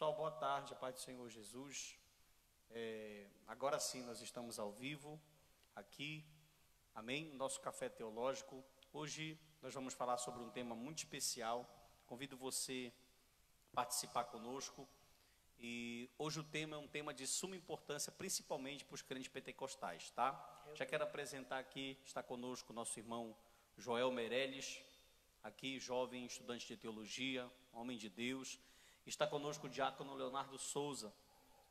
Pessoal, boa tarde, a paz do Senhor Jesus. Agora sim, nós estamos ao vivo, aqui, amém? Nosso café teológico. Hoje nós vamos falar sobre um tema muito especial. Convido você a participar conosco. E hoje o tema é um tema de suma importância, principalmente para os crentes pentecostais, tá? Já quero apresentar aqui, está conosco o nosso irmão Joel Meirelles, aqui, jovem estudante de teologia, homem de Deus. Está conosco o diácono Leonardo Souza,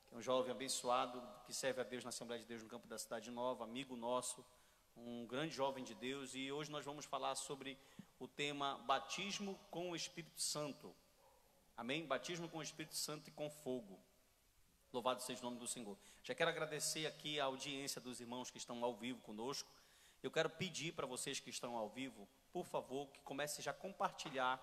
que é um jovem abençoado, que serve a Deus na Assembleia de Deus no campo da Cidade Nova, amigo nosso, um grande jovem de Deus. E hoje nós vamos falar sobre o tema batismo com o Espírito Santo. Amém? Batismo com o Espírito Santo e com fogo. Louvado seja o nome do Senhor. Já quero agradecer aqui a audiência dos irmãos que estão ao vivo conosco. Eu quero pedir para vocês que estão ao vivo, por favor, que comecem já a compartilhar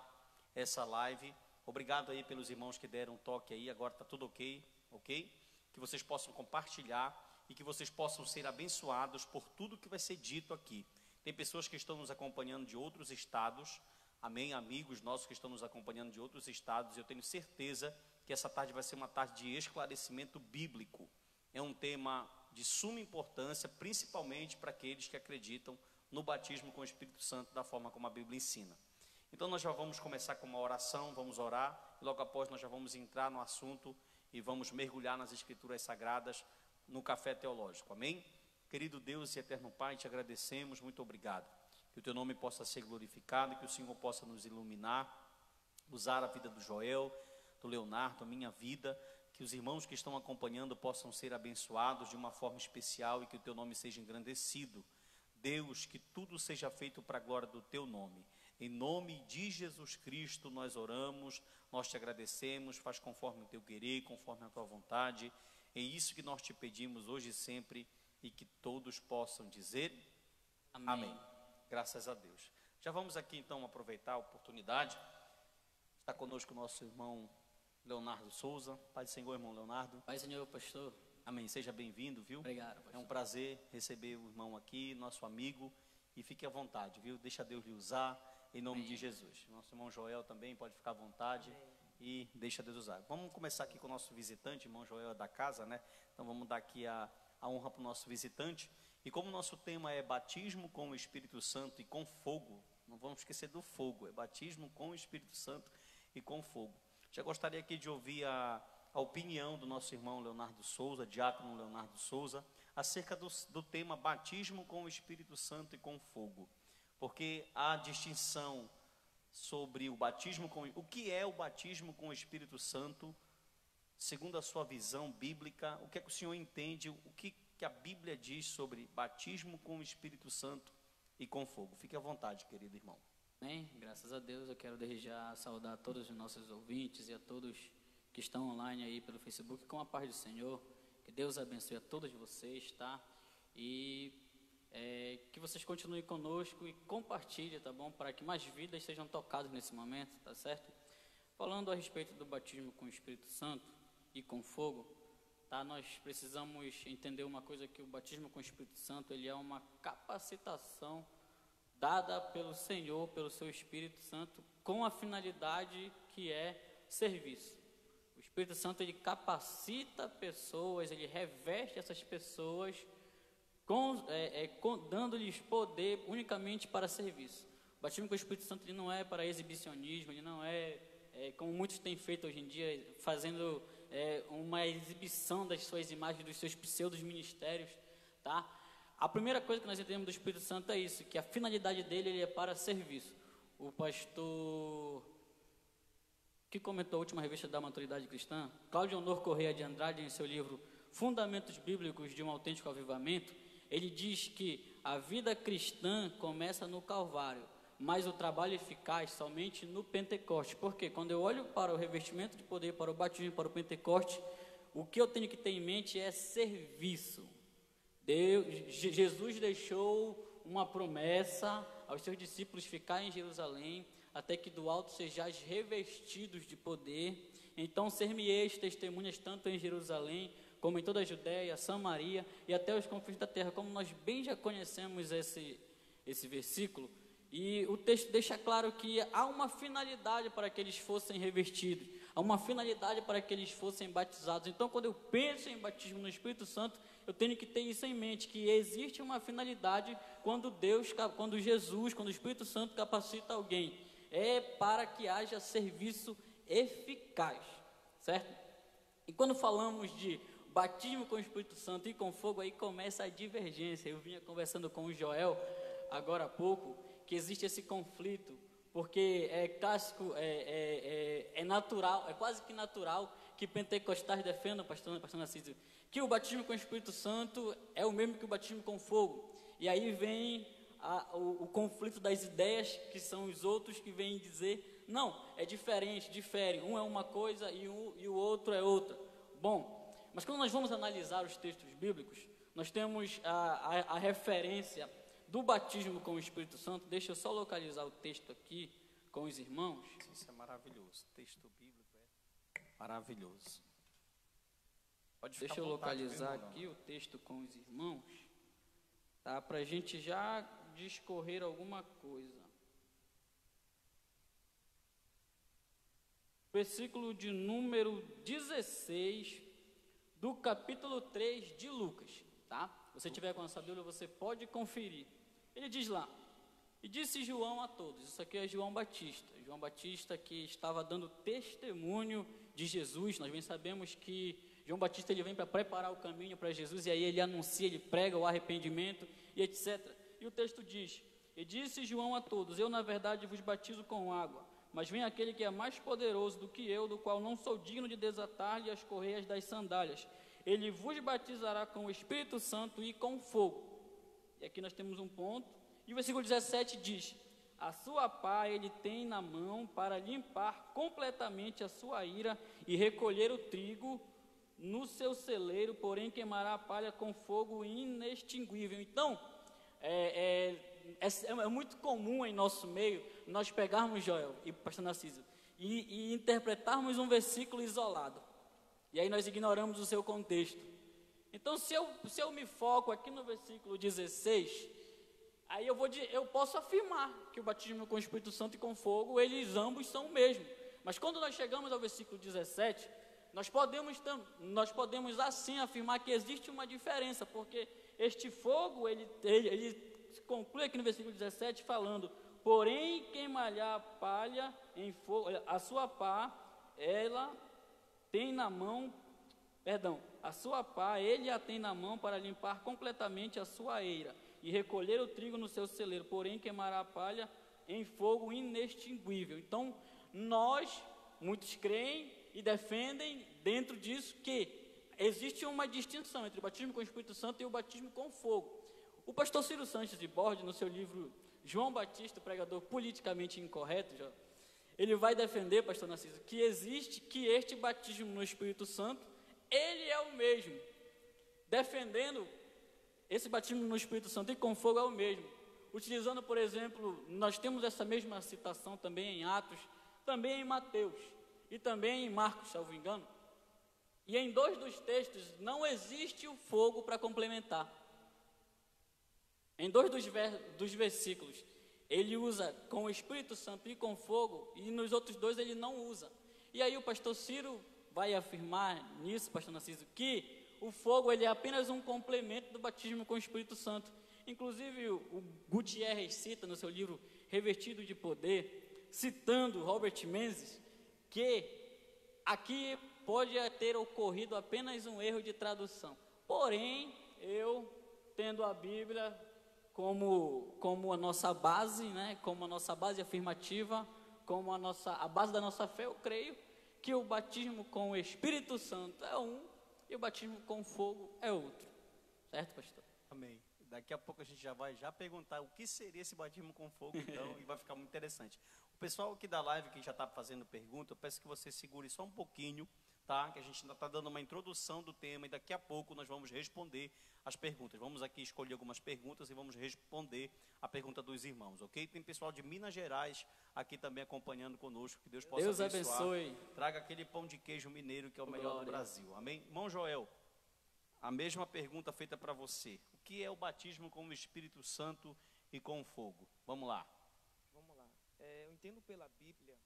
essa live. Obrigado aí pelos irmãos que deram um toque aí, agora está tudo ok? Que vocês possam compartilhar e que vocês possam ser abençoados por tudo que vai ser dito aqui. Tem pessoas que estão nos acompanhando de outros estados, amém? Amigos nossos que estão nos acompanhando de outros estados. Eu tenho certeza que essa tarde vai ser uma tarde de esclarecimento bíblico. É um tema de suma importância, principalmente para aqueles que acreditam no batismo com o Espírito Santo da forma como a Bíblia ensina. Então nós já vamos começar com uma oração, vamos orar, e logo após nós já vamos entrar no assunto e vamos mergulhar nas Escrituras Sagradas no café teológico, amém? Querido Deus e eterno Pai, te agradecemos, muito obrigado. Que o teu nome possa ser glorificado, que o Senhor possa nos iluminar, usar a vida do Joel, do Leonardo, a minha vida, que os irmãos que estão acompanhando possam ser abençoados de uma forma especial e que o teu nome seja engrandecido. Deus, que tudo seja feito para a glória do teu nome. Em nome de Jesus Cristo nós oramos, nós te agradecemos, faz conforme o teu querer, conforme a tua vontade. É isso que nós te pedimos hoje e sempre, e que todos possam dizer amém. Amém. Graças a Deus. Já vamos aqui então aproveitar a oportunidade. Está conosco o nosso irmão Leonardo Souza. Pai do Senhor, irmão Leonardo. Pai do Senhor, pastor. Amém. Seja bem-vindo, viu? Obrigado, pastor. É um prazer receber o irmão aqui, nosso amigo. E fique à vontade, viu? Deixa Deus lhe usar, em nome de Jesus. Nosso irmão Joel também pode ficar à vontade. E deixa Deus usar. Vamos começar aqui com o nosso visitante, irmão Joel é da casa, né? Então vamos dar aqui a honra para o nosso visitante. E como o nosso tema é batismo com o Espírito Santo e com fogo, não vamos esquecer do fogo, é batismo com o Espírito Santo e com fogo. Já gostaria aqui de ouvir a opinião do nosso irmão Leonardo Souza, diácono Leonardo Souza, acerca do tema batismo com o Espírito Santo e com fogo. Porque há distinção sobre o batismo com... O que é o batismo com o Espírito Santo, segundo a sua visão bíblica? O que é que o senhor entende? O que a Bíblia diz sobre batismo com o Espírito Santo e com fogo? Fique à vontade, querido irmão. Amém. Graças a Deus, eu quero desde já saudar a todos os nossos ouvintes e a todos que estão online aí pelo Facebook com a paz do Senhor. Que Deus abençoe a todos vocês, tá? E que vocês continuem conosco e compartilhem, tá bom? Para que mais vidas sejam tocadas nesse momento, tá certo? Falando a respeito do batismo com o Espírito Santo e com fogo, tá? Nós precisamos entender uma coisa, que o batismo com o Espírito Santo, ele é uma capacitação dada pelo Senhor, pelo seu Espírito Santo, com a finalidade que é serviço. O Espírito Santo, ele capacita pessoas, ele reveste essas pessoas, dando-lhes poder unicamente para serviço. O batismo com o Espírito Santo, ele não é para exibicionismo, ele não é, como muitos têm feito hoje em dia, fazendo uma exibição das suas imagens, dos seus pseudos ministérios, tá? A primeira coisa que nós entendemos do Espírito Santo é isso, que a finalidade dele, ele é para serviço. O pastor que comentou a última revista da Maturidade Cristã, Cláudio Honor Correia de Andrade, em seu livro Fundamentos Bíblicos de um Autêntico Avivamento, ele diz que a vida cristã começa no Calvário, mas o trabalho eficaz somente no Pentecoste. Porque quando eu olho para o revestimento de poder, para o batismo, para o Pentecoste, o que eu tenho que ter em mente é serviço. Jesus deixou uma promessa aos seus discípulos ficarem em Jerusalém, até que do alto sejais revestidos de poder. Então ser-me-eis testemunhas tanto em Jerusalém, como em toda a Judéia, Samaria e até os confins da terra. Como nós bem já conhecemos esse versículo, e o texto deixa claro que há uma finalidade para que eles fossem revestidos. há uma finalidade para que eles fossem batizados. Então, quando eu penso em batismo no Espírito Santo, eu tenho que ter isso em mente, que existe uma finalidade quando Jesus, quando o Espírito Santo capacita alguém. É para que haja serviço eficaz, certo? E quando falamos de batismo com o Espírito Santo e com fogo, aí começa a divergência. Eu vinha conversando com o Joel agora há pouco, que existe esse conflito, porque é clássico, é natural, é quase que natural que pentecostais defendam, pastor Narciso, que o batismo com o Espírito Santo é o mesmo que o batismo com fogo. E aí vem o conflito das ideias, que são os outros que vêm dizer, não, é diferente, difere, um é uma coisa e o outro é outra. Bom, mas quando nós vamos analisar os textos bíblicos, nós temos a referência do batismo com o Espírito Santo. Deixa eu só localizar o texto aqui com os irmãos. Isso é maravilhoso, o texto bíblico é maravilhoso. Deixa eu localizar aqui o texto com os irmãos, tá? Para a gente já discorrer alguma coisa. Versículo de número 16 do capítulo 3 de Lucas, tá? Se você tiver com a sua Bíblia, você pode conferir. Ele diz lá: e disse João a todos. Isso aqui é João Batista que estava dando testemunho de Jesus. Nós bem sabemos que João Batista ele vem para preparar o caminho para Jesus, e aí ele anuncia, ele prega o arrependimento e etc. E o texto diz: e disse João a todos: eu na verdade vos batizo com água, mas vem aquele que é mais poderoso do que eu, do qual não sou digno de desatar-lhe as correias das sandálias. Ele vos batizará com o Espírito Santo e com fogo. E aqui nós temos um ponto. E o versículo 17 diz: a sua pá ele tem na mão para limpar completamente a sua ira e recolher o trigo no seu celeiro, porém queimará a palha com fogo inextinguível. Então, é muito comum em nosso meio nós pegarmos, Joel e pastor Narciso, e interpretarmos um versículo isolado. E aí nós ignoramos o seu contexto. Então, se eu me foco aqui no versículo 16, aí eu posso afirmar que o batismo com o Espírito Santo e com fogo, eles ambos são o mesmo. Mas quando nós chegamos ao versículo 17, nós podemos assim afirmar que existe uma diferença, porque este fogo, ele conclui aqui no versículo 17 falando: porém queimará a palha em fogo, a sua pá, ela tem na mão, a sua pá, ele a tem na mão para limpar completamente a sua eira e recolher o trigo no seu celeiro, porém queimará a palha em fogo inextinguível. Então, muitos creem e defendem dentro disso que existe uma distinção entre o batismo com o Espírito Santo e o batismo com fogo. O pastor Ciro Sanches de Borges, no seu livro João Batista, pregador politicamente incorreto, ele vai defender, pastor Narciso, que este batismo no Espírito Santo, ele é o mesmo, defendendo esse batismo no Espírito Santo e com fogo é o mesmo, utilizando, por exemplo, nós temos essa mesma citação também em Atos, também em Mateus e também em Marcos, salvo engano, e em 2 dos textos não existe o fogo para complementar. Em 2 dos versículos, ele usa com o Espírito Santo e com fogo, e nos outros 2 ele não usa. E aí o pastor Ciro vai afirmar nisso, pastor Narciso, que o fogo ele é apenas um complemento do batismo com o Espírito Santo. Inclusive o Gutierrez cita no seu livro Revestido de Poder, citando Robert Menzies, que aqui pode ter ocorrido apenas um erro de tradução. Porém, eu, tendo a Bíblia como a nossa base, né, como a nossa base afirmativa, como a base da nossa fé, eu creio que o batismo com o Espírito Santo é um e o batismo com fogo é outro. Certo, pastor? Amém. Daqui a pouco a gente já vai perguntar o que seria esse batismo com fogo, então, e vai ficar muito interessante. O pessoal aqui da live que já está fazendo pergunta, eu peço que você segure só um pouquinho, tá? Que a gente ainda está dando uma introdução do tema e daqui a pouco nós vamos responder as perguntas. Vamos aqui escolher algumas perguntas e vamos responder a pergunta dos irmãos, ok? Tem pessoal de Minas Gerais aqui também acompanhando conosco, que Deus possa abençoar. Deus abençoe. Traga aquele pão de queijo mineiro que é o melhor do Brasil, amém? Irmão Joel, a mesma pergunta feita para você. O que é o batismo com o Espírito Santo e com fogo? Vamos lá. Vamos lá. Eu entendo pela Bíblia,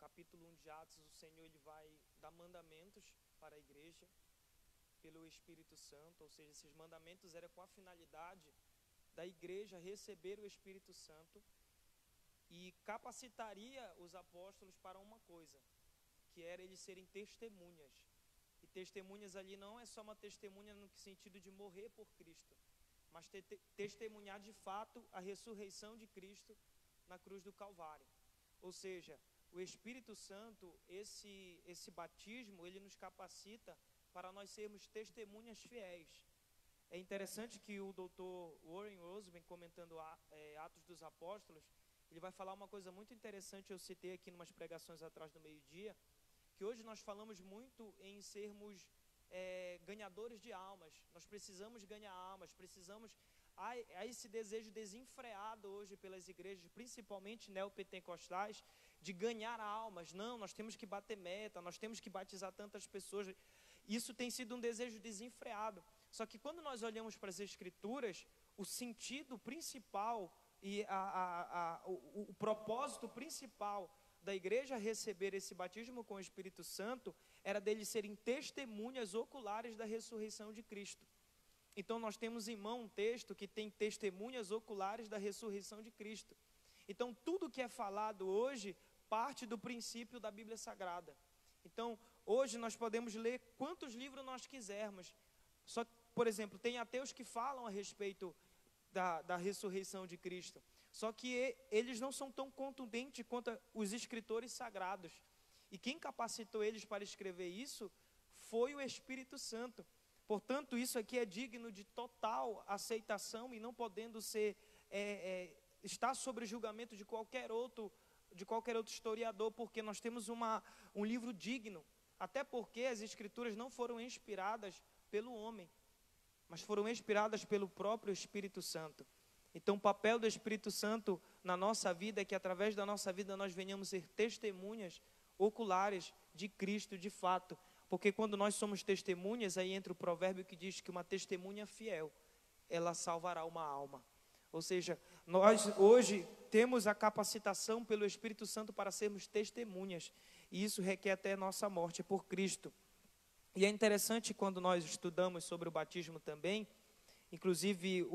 capítulo 1 de Atos, o Senhor ele vai dar mandamentos para a igreja pelo Espírito Santo, ou seja, esses mandamentos eram com a finalidade da igreja receber o Espírito Santo e capacitaria os apóstolos para uma coisa, que era eles serem testemunhas. E testemunhas ali não é só uma testemunha no sentido de morrer por Cristo, mas testemunhar de fato a ressurreição de Cristo na cruz do Calvário. Ou seja, o Espírito Santo, esse batismo, ele nos capacita para nós sermos testemunhas fiéis. É interessante que o Dr. Warren Wiersbe, comentando Atos dos Apóstolos, ele vai falar uma coisa muito interessante, eu citei aqui em umas pregações atrás do meio-dia, que hoje nós falamos muito em sermos ganhadores de almas. Nós precisamos ganhar almas, há esse desejo desenfreado hoje pelas igrejas, principalmente neopentecostais, de ganhar almas. Não, nós temos que bater meta, nós temos que batizar tantas pessoas. Isso tem sido um desejo desenfreado. Só que quando nós olhamos para as Escrituras, o sentido principal e o propósito principal da igreja receber esse batismo com o Espírito Santo era deles serem testemunhas oculares da ressurreição de Cristo. Então nós temos em mão um texto que tem testemunhas oculares da ressurreição de Cristo. Então tudo que é falado hoje parte do princípio da Bíblia Sagrada. Então hoje nós podemos ler quantos livros nós quisermos. Só que, por exemplo, tem ateus que falam a respeito da ressurreição de Cristo. Só que eles não são tão contundentes quanto os escritores sagrados. E quem capacitou eles para escrever isso foi o Espírito Santo. Portanto, isso aqui é digno de total aceitação e não podendo ser estar sob julgamento de qualquer outro historiador, porque nós temos um livro digno. Até porque as Escrituras não foram inspiradas pelo homem, mas foram inspiradas pelo próprio Espírito Santo. Então, o papel do Espírito Santo na nossa vida é que, através da nossa vida, nós venhamos ser testemunhas oculares de Cristo, de fato. Porque quando nós somos testemunhas, aí entra o provérbio que diz que uma testemunha fiel, ela salvará uma alma. Ou seja, nós hoje temos a capacitação pelo Espírito Santo para sermos testemunhas. E isso requer até nossa morte por Cristo. E é interessante quando nós estudamos sobre o batismo também. Inclusive,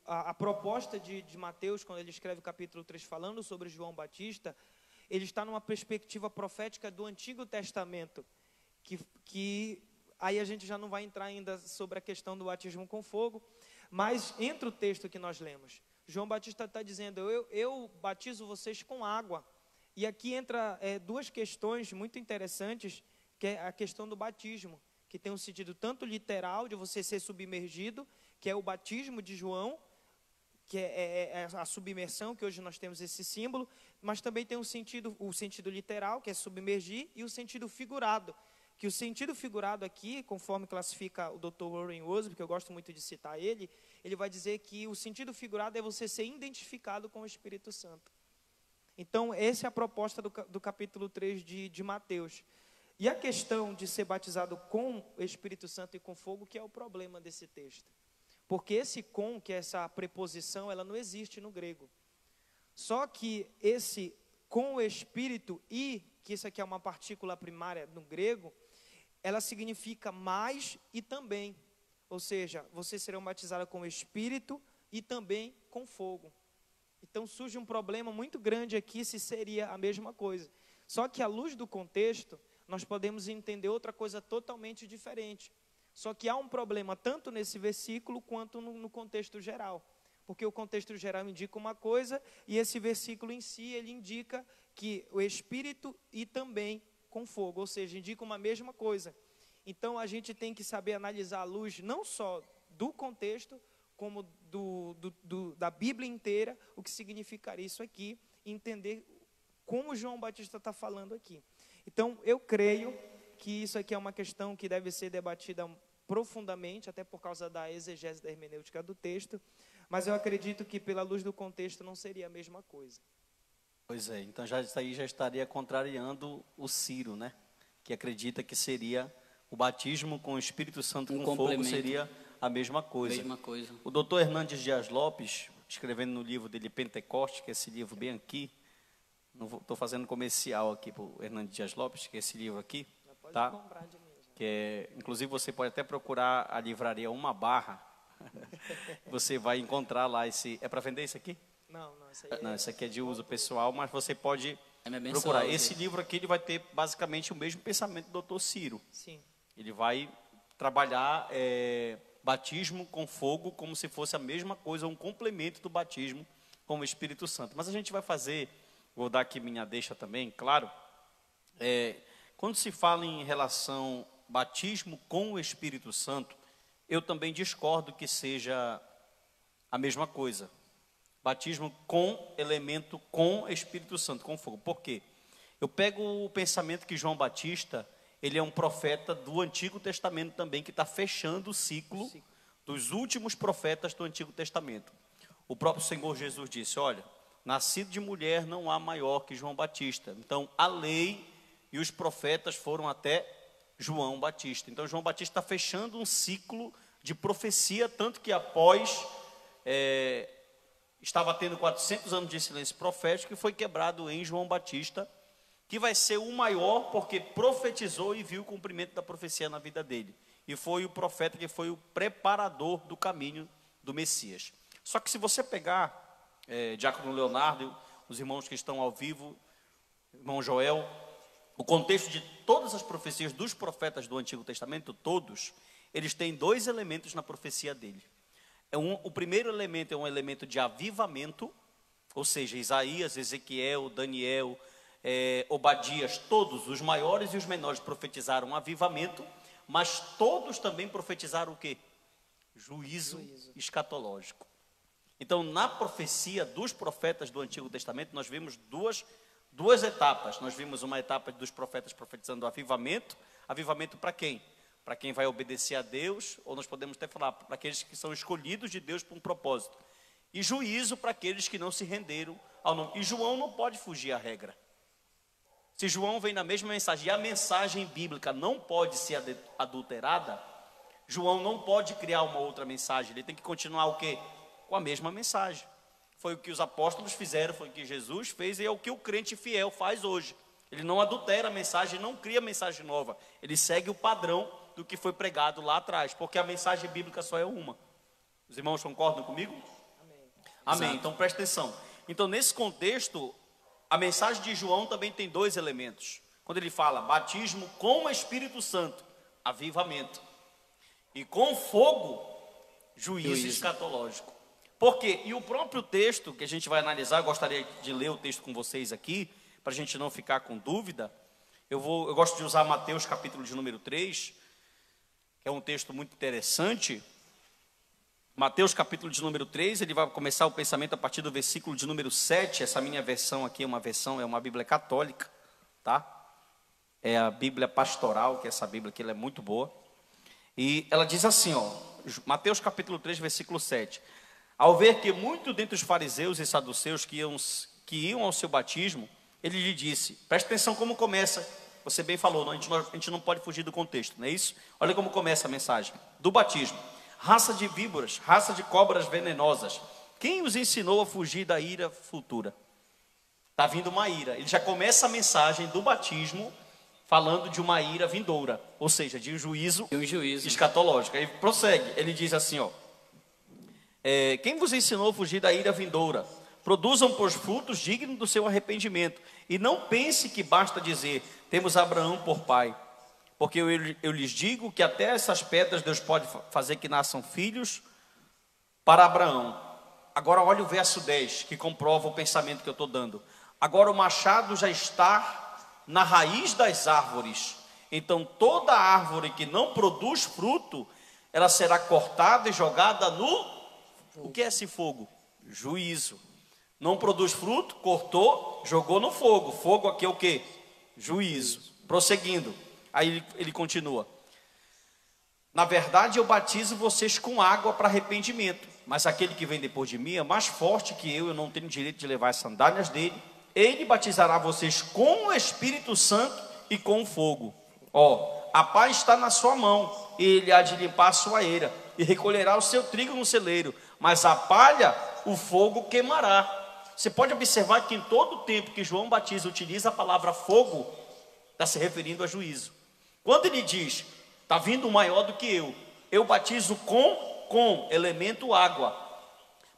a proposta de Mateus, quando ele escreve o capítulo 3, falando sobre João Batista, ele está numa perspectiva profética do Antigo Testamento, que aí a gente já não vai entrar ainda sobre a questão do batismo com fogo, mas entra o texto que nós lemos. João Batista está dizendo, eu batizo vocês com água. E aqui entra duas questões muito interessantes, que é a questão do batismo, que tem um sentido tanto literal, de você ser submergido, que é o batismo de João, que é a submersão, que hoje nós temos esse símbolo, mas também tem o sentido literal, que é submergir, e o sentido figurado, que o sentido figurado aqui, conforme classifica o Dr. Warren Wiersbe, que eu gosto muito de citar ele vai dizer que o sentido figurado é você ser identificado com o Espírito Santo. Então, essa é a proposta do capítulo 3 de Mateus. E a questão de ser batizado com o Espírito Santo e com fogo, que é o problema desse texto. Porque esse com, que é essa preposição, ela não existe no grego. Só que esse com o Espírito e, que isso aqui é uma partícula primária no grego, ela significa mais e também. Ou seja, vocês serão batizados com o Espírito e também com fogo. Então surge um problema muito grande aqui se seria a mesma coisa. Só que à luz do contexto, nós podemos entender outra coisa totalmente diferente. Só que há um problema tanto nesse versículo quanto no contexto geral. Porque o contexto geral indica uma coisa e esse versículo em si, ele indica que o Espírito e também com fogo, ou seja, indica uma mesma coisa. Então a gente tem que saber analisar à luz não só do contexto, como da Bíblia inteira, o que significaria isso aqui, e entender como João Batista está falando aqui. Então eu creio que isso aqui é uma questão que deve ser debatida profundamente, até por causa da exegese da hermenêutica do texto, mas eu acredito que pela luz do contexto não seria a mesma coisa. Pois é, então isso aí já estaria contrariando o Ciro, né? Que acredita que seria o batismo com o Espírito Santo e com fogo seria a mesma coisa. O doutor Hernandes Dias Lopes, escrevendo no livro dele Pentecoste, que é esse livro bem aqui, Não estou fazendo comercial aqui para o Hernando Dias Lopes, que é esse livro aqui, Já pode tá? comprar de mim. Que é, inclusive você pode até procurar a livraria Uma Barra. Você vai encontrar lá esse. É para vender isso aqui? Não, isso aí Não, isso aqui é de uso pessoal, mas você pode É minha procurar. mensalidade. Esse livro aqui ele vai ter basicamente o mesmo pensamento do Dr. Ciro. Sim. Ele vai trabalhar batismo com fogo como se fosse a mesma coisa, um complemento do batismo com o Espírito Santo. Mas a gente vai fazer, vou dar aqui minha deixa também, claro. Quando se fala em relação batismo com o Espírito Santo, eu também discordo que seja a mesma coisa. Batismo com elemento, com Espírito Santo, com fogo. Por quê? Eu pego o pensamento que João Batista, ele é um profeta do Antigo Testamento também, que está fechando o ciclo dos últimos profetas do Antigo Testamento. O próprio Senhor Jesus disse, olha, nascido de mulher não há maior que João Batista. Então, a lei e os profetas foram até João Batista. Então, João Batista está fechando um ciclo de profecia, tanto que após... estava tendo 400 anos de silêncio profético, que foi quebrado em João Batista, que vai ser o maior, porque profetizou e viu o cumprimento da profecia na vida dele. E foi o profeta que foi o preparador do caminho do Messias. Só que se você pegar, Diácono Leonardo, os irmãos que estão ao vivo, irmão Joel, o contexto de todas as profecias dos profetas do Antigo Testamento, todos, eles têm dois elementos na profecia dele. O primeiro elemento é um elemento de avivamento, ou seja, Isaías, Ezequiel, Daniel, Obadias, todos, os maiores e os menores, profetizaram avivamento, mas todos também profetizaram o quê? Juízo escatológico. Então, na profecia dos profetas do Antigo Testamento, nós vimos duas etapas. Nós vimos uma etapa dos profetas profetizando avivamento. Avivamento para quem? Para quem vai obedecer a Deus, ou nós podemos até falar, para aqueles que são escolhidos de Deus para um propósito. E juízo para aqueles que não se renderam ao nome. E João não pode fugir à regra. Se João vem na mesma mensagem, e a mensagem bíblica não pode ser adulterada, João não pode criar uma outra mensagem. Ele tem que continuar o quê? Com a mesma mensagem. Foi o que os apóstolos fizeram, foi o que Jesus fez, e é o que o crente fiel faz hoje. Ele não adultera a mensagem, não cria mensagem nova. Ele segue o padrão do que foi pregado lá atrás, porque a mensagem bíblica só é uma. Os irmãos concordam comigo? Amém. Amém. Então presta atenção. Então nesse contexto, a mensagem de João também tem dois elementos. Quando ele fala batismo com o Espírito Santo, avivamento, e com fogo, juízo escatológico. Por quê? E o próprio texto que a gente vai analisar, eu gostaria de ler o texto com vocês aqui, para a gente não ficar com dúvida. Eu gosto de usar Mateus capítulo de número 3, que é um texto muito interessante. Mateus capítulo de número 3, ele vai começar o pensamento a partir do versículo de número 7. Essa minha versão aqui é uma Bíblia católica, tá? É a Bíblia pastoral, que essa Bíblia aqui ela é muito boa. E ela diz assim, ó, Mateus capítulo 3, versículo 7. Ao ver que muito dentre os fariseus e saduceus que iam ao seu batismo, ele lhe disse, presta atenção como começa, você bem falou, a gente não pode fugir do contexto, não é isso? Olha como começa a mensagem, do batismo. Raça de víboras, raça de cobras venenosas, quem os ensinou a fugir da ira futura? Está vindo uma ira, ele já começa a mensagem do batismo, falando de uma ira vindoura, ou seja, de um juízo escatológico. Aí prossegue, ele diz assim, ó, quem vos ensinou a fugir da ira vindoura? Produzam, pois, frutos dignos do seu arrependimento. E não pense que basta dizer, temos Abraão por pai. Porque eu lhes digo que até essas pedras Deus pode fazer que nasçam filhos para Abraão. Agora olha o verso 10, que comprova o pensamento que eu estou dando. Agora o machado já está na raiz das árvores. Então toda árvore que não produz fruto, ela será cortada e jogada no... O que é esse fogo? Juízo. Não produz fruto, cortou, jogou no fogo. Fogo aqui é o quê? Juízo. Prosseguindo. Aí ele continua. Na verdade, eu batizo vocês com água para arrependimento. Mas aquele que vem depois de mim é mais forte que eu não tenho direito de levar as sandálias dele. Ele batizará vocês com o Espírito Santo e com fogo. A paz está na sua mão. Ele há de limpar a sua eira e recolherá o seu trigo no celeiro. Mas a palha, o fogo queimará. Você pode observar que em todo o tempo que João Batista utiliza a palavra fogo, está se referindo a juízo. Quando ele diz, está vindo um maior do que eu batizo com elemento água.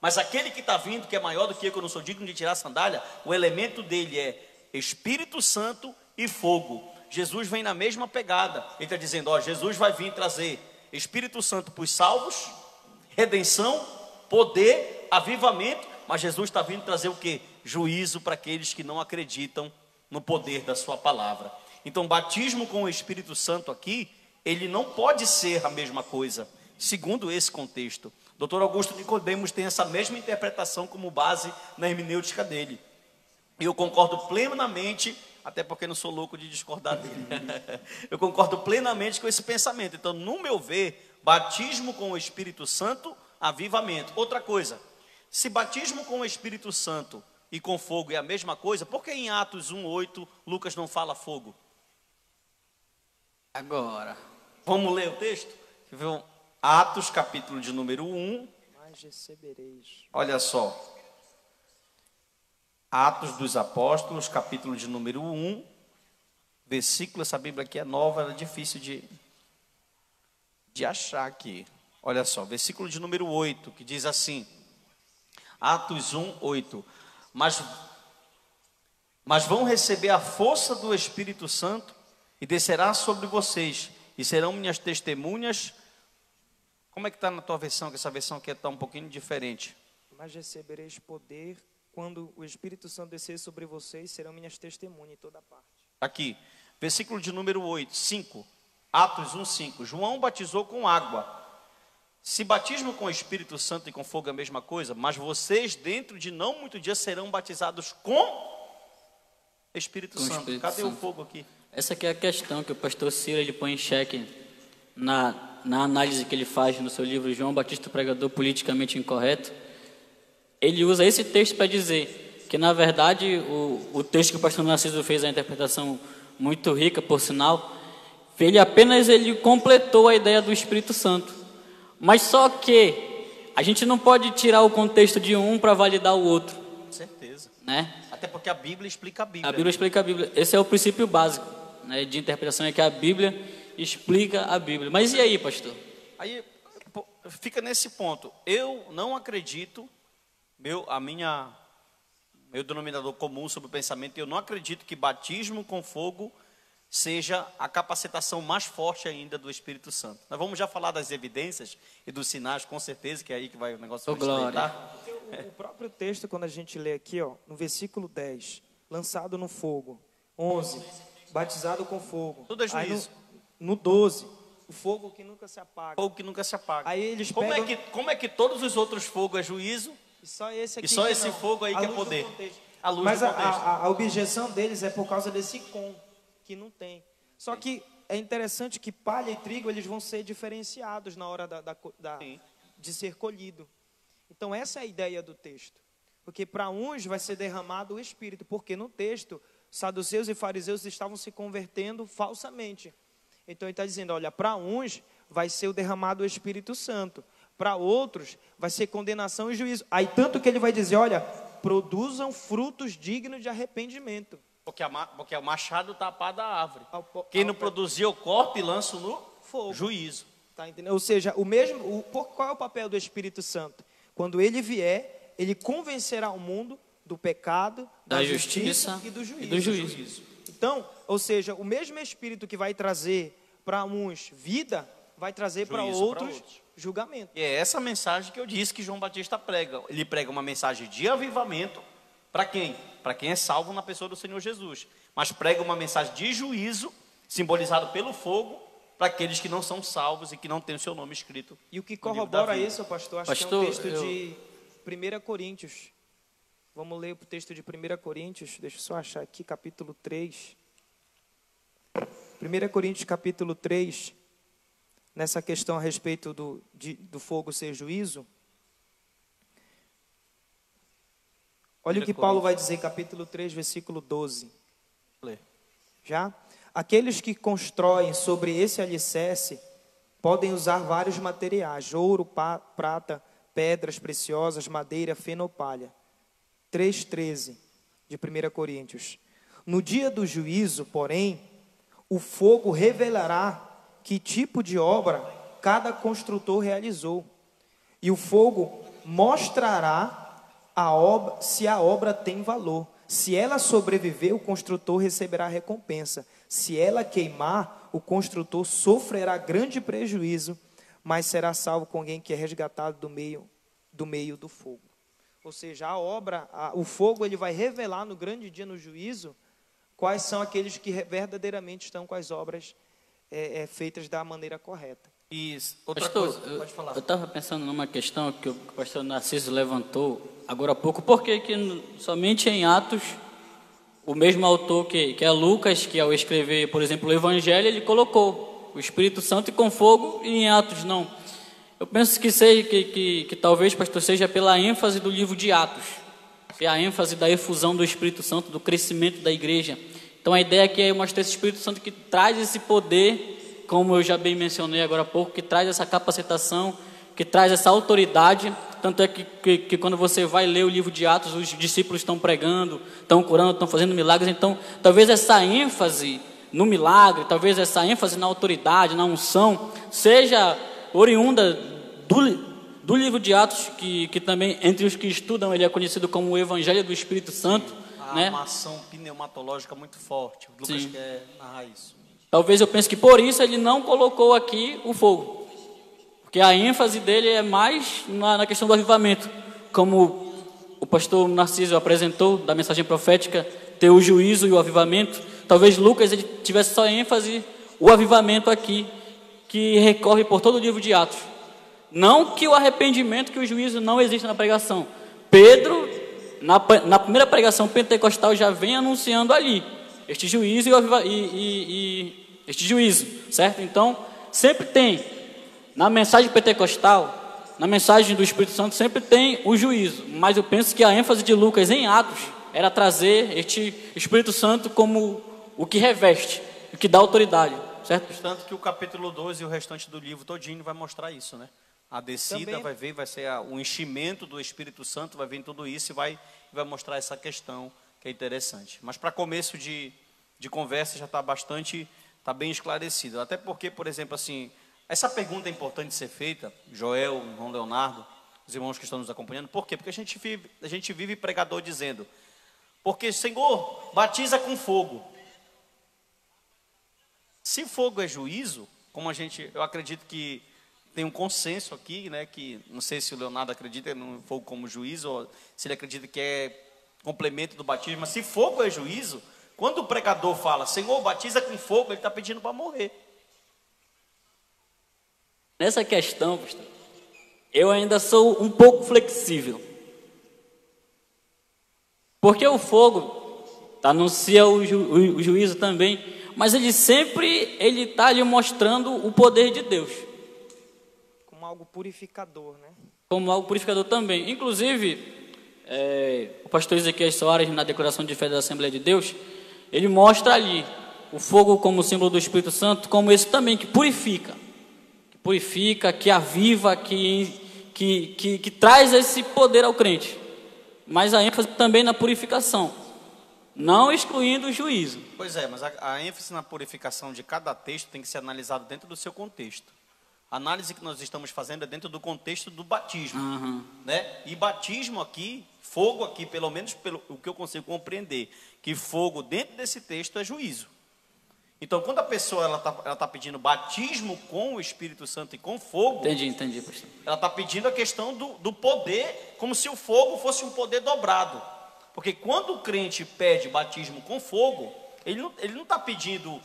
Mas aquele que está vindo, que é maior do que eu não sou digno de tirar a sandália, o elemento dele é Espírito Santo e fogo. Jesus vem na mesma pegada. Ele está dizendo, ó, Jesus vai vir trazer Espírito Santo para os salvos, redenção, poder, avivamento, mas Jesus está vindo trazer o quê? Juízo para aqueles que não acreditam no poder da sua palavra. Então, batismo com o Espírito Santo aqui, ele não pode ser a mesma coisa, segundo esse contexto. Dr. Augusto Nicodemos tem essa mesma interpretação como base na hermenêutica dele. E eu concordo plenamente, até porque não sou louco de discordar dele. Eu concordo plenamente com esse pensamento. Então, no meu ver, batismo com o Espírito Santo, avivamento. Outra coisa, se batismo com o Espírito Santo e com fogo é a mesma coisa, por que em Atos 1:8 Lucas não fala fogo? Agora, vamos ler o texto? Atos, capítulo de número 1. Mas recebereis. Olha só. Atos dos Apóstolos, capítulo de número 1. Versículo, essa Bíblia aqui é nova, era difícil de achar aqui. Olha só, versículo de número 8, que diz assim. Atos 1:8. Mas vão receber a força do Espírito Santo e descerá sobre vocês, e serão minhas testemunhas. Como é que está na tua versão? Que essa versão aqui está um pouquinho diferente. Mas recebereis poder quando o Espírito Santo descer sobre vocês, serão minhas testemunhas em toda parte. Aqui, versículo de número 5. Atos 1:5. João batizou com água. Se batismo com o Espírito Santo e com fogo é a mesma coisa, mas vocês dentro de não muito dias serão batizados com Espírito Santo. Espírito Cadê Santo. o fogo aqui? Essa aqui é a questão que o pastor Ciro ele põe em xeque na análise que ele faz no seu livro João Batista, o Pregador Politicamente Incorreto. Ele usa esse texto para dizer que, na verdade, o texto que o pastor Narciso fez, a interpretação muito rica, por sinal, ele completou a ideia do Espírito Santo. Mas só que a gente não pode tirar o contexto de um para validar o outro. Com certeza. Né? Até porque a Bíblia explica a Bíblia. A Bíblia explica a Bíblia. Esse é o princípio básico, né, de interpretação, é que a Bíblia explica a Bíblia. Mas e aí, pastor? Aí fica nesse ponto. Eu não acredito, meu denominador comum sobre o pensamento, eu não acredito que batismo com fogo seja a capacitação mais forte ainda do Espírito Santo. Nós vamos já falar das evidências e dos sinais, com certeza, que é aí que vai o negócio vai estreitar. O próprio texto, quando a gente lê aqui, ó, no versículo 10, lançado no fogo. 11, batizado com fogo. Tudo é juízo. Aí no 12, o fogo que nunca se apaga. Fogo que nunca se apaga. Aí eles como pegam... é que todos os outros fogos é juízo? E só esse aqui e só que esse não. fogo aí A que é luz do poder. contexto. A luz Mas do contexto. a objeção deles é por causa desse que não tem. Só que é interessante que palha e trigo eles vão ser diferenciados na hora de ser colhido. Então essa é a ideia do texto. Porque para uns vai ser derramado o Espírito. Porque no texto, saduceus e fariseus estavam se convertendo falsamente. Então ele está dizendo, olha, para uns vai ser o derramado o Espírito Santo. Para outros vai ser condenação e juízo. Aí tanto que ele vai dizer, olha, produzam frutos dignos de arrependimento. Porque o machado está tapado da árvore. Quem não produzir, eu corto e lanço no fogo. Juízo. Tá entendendo? Ou seja, qual é o papel do Espírito Santo? Quando ele vier, ele convencerá o mundo do pecado, da justiça e do juízo. Então, ou seja, o mesmo Espírito que vai trazer para uns vida, vai trazer para outros julgamento. E é essa mensagem que eu disse que João Batista prega. Ele prega uma mensagem de avivamento para quem? Para quem é salvo na pessoa do Senhor Jesus. Mas prega uma mensagem de juízo, simbolizado pelo fogo, para aqueles que não são salvos e que não têm o seu nome escrito. E o que corrobora isso, pastor, acho que é um texto de 1 Coríntios. Vamos ler o texto de 1 Coríntios, deixa eu só achar aqui, capítulo 3. 1 Coríntios, capítulo 3, nessa questão a respeito do fogo ser juízo. Olha o que Paulo vai dizer, capítulo 3, versículo 12. Lê. Já? Aqueles que constroem sobre esse alicerce podem usar vários materiais, ouro, prata, pedras preciosas, madeira, feno ou palha. 3,13 de 1 Coríntios. No dia do juízo, porém, o fogo revelará que tipo de obra cada construtor realizou. E o fogo mostrará a obra, se a obra tem valor. Se ela sobreviver, o construtor receberá recompensa. Se ela queimar, o construtor sofrerá grande prejuízo, mas será salvo com alguém que é resgatado do meio do fogo. Ou seja, a obra, o fogo, ele vai revelar no grande dia, no juízo, quais são aqueles que verdadeiramente estão com as obras feitas da maneira correta. Isso. Outra Pastor, coisa, pode falar. Eu estava pensando numa questão que o pastor Narciso levantou agora há pouco. Por que somente em Atos, o mesmo autor que é Lucas, que ao escrever, por exemplo, o Evangelho, ele colocou o Espírito Santo e com fogo, e em Atos não? Eu penso que talvez, pastor, seja pela ênfase do livro de Atos, que é a ênfase da efusão do Espírito Santo, do crescimento da igreja. Então a ideia aqui é mostrar esse Espírito Santo que traz esse poder, como eu já bem mencionei agora há pouco, que traz essa capacitação, que traz essa autoridade. Tanto é que quando você vai ler o livro de Atos, os discípulos estão pregando, estão curando, estão fazendo milagres. Então, talvez essa ênfase no milagre, talvez essa ênfase na autoridade, na unção, seja oriunda do livro de Atos, que também, entre os que estudam, ele é conhecido como o Evangelho do Espírito Santo. Né? Uma ação pneumatológica muito forte. O Lucas quer narrar isso. Talvez eu pense que por isso ele não colocou aqui o fogo, porque a ênfase dele é mais na questão do avivamento, como o pastor Narciso apresentou da mensagem profética, ter o juízo e o avivamento. Talvez Lucas ele tivesse só ênfase o avivamento aqui, que recorre por todo o livro de Atos. Não que o arrependimento, que o juízo não existe na pregação. Pedro, na primeira pregação pentecostal, já vem anunciando ali este juízo este juízo, certo? Então, sempre tem, na mensagem pentecostal, na mensagem do Espírito Santo, sempre tem o juízo. Mas eu penso que a ênfase de Lucas em Atos era trazer este Espírito Santo como o que reveste, o que dá autoridade, certo? Tanto que o capítulo 12 e o restante do livro todinho vai mostrar isso, né? A descida Também vai ser o enchimento do Espírito Santo, vai vir tudo isso e vai mostrar essa questão que é interessante. Mas para começo de conversa já está bem esclarecido. Até porque, por exemplo, assim, essa pergunta é importante de ser feita, Joel, João Leonardo, os irmãos que estão nos acompanhando. Por quê? Porque a gente vive pregador dizendo, porque Senhor, batiza com fogo. Se fogo é juízo, como eu acredito que tem um consenso aqui, né, que não sei se o Leonardo acredita no fogo como juízo, ou se ele acredita que é complemento do batismo, mas se fogo é juízo, quando o pregador fala, Senhor, batiza com fogo, ele está pedindo para morrer. Nessa questão, pastor, eu ainda sou um pouco flexível. Porque o fogo anuncia o juízo também, mas ele está ali mostrando o poder de Deus. Como algo purificador, né? Como algo purificador também. Inclusive, o pastor Ezequiel Soares, na declaração de fé da Assembleia de Deus, ele mostra ali o fogo como símbolo do Espírito Santo, como esse também que purifica, que aviva, que traz esse poder ao crente. Mas a ênfase também na purificação, não excluindo o juízo. Pois é, mas a ênfase na purificação de cada texto tem que ser analisado dentro do seu contexto. A análise que nós estamos fazendo é dentro do contexto do batismo, né? E batismo aqui, fogo aqui, pelo menos pelo o que eu consigo compreender, que fogo dentro desse texto é juízo. Então, quando a pessoa ela tá pedindo batismo com o Espírito Santo e com fogo, entendi, pastor. Ela está pedindo a questão do poder, como se o fogo fosse um poder dobrado. Porque quando o crente pede batismo com fogo, ele não está pedindo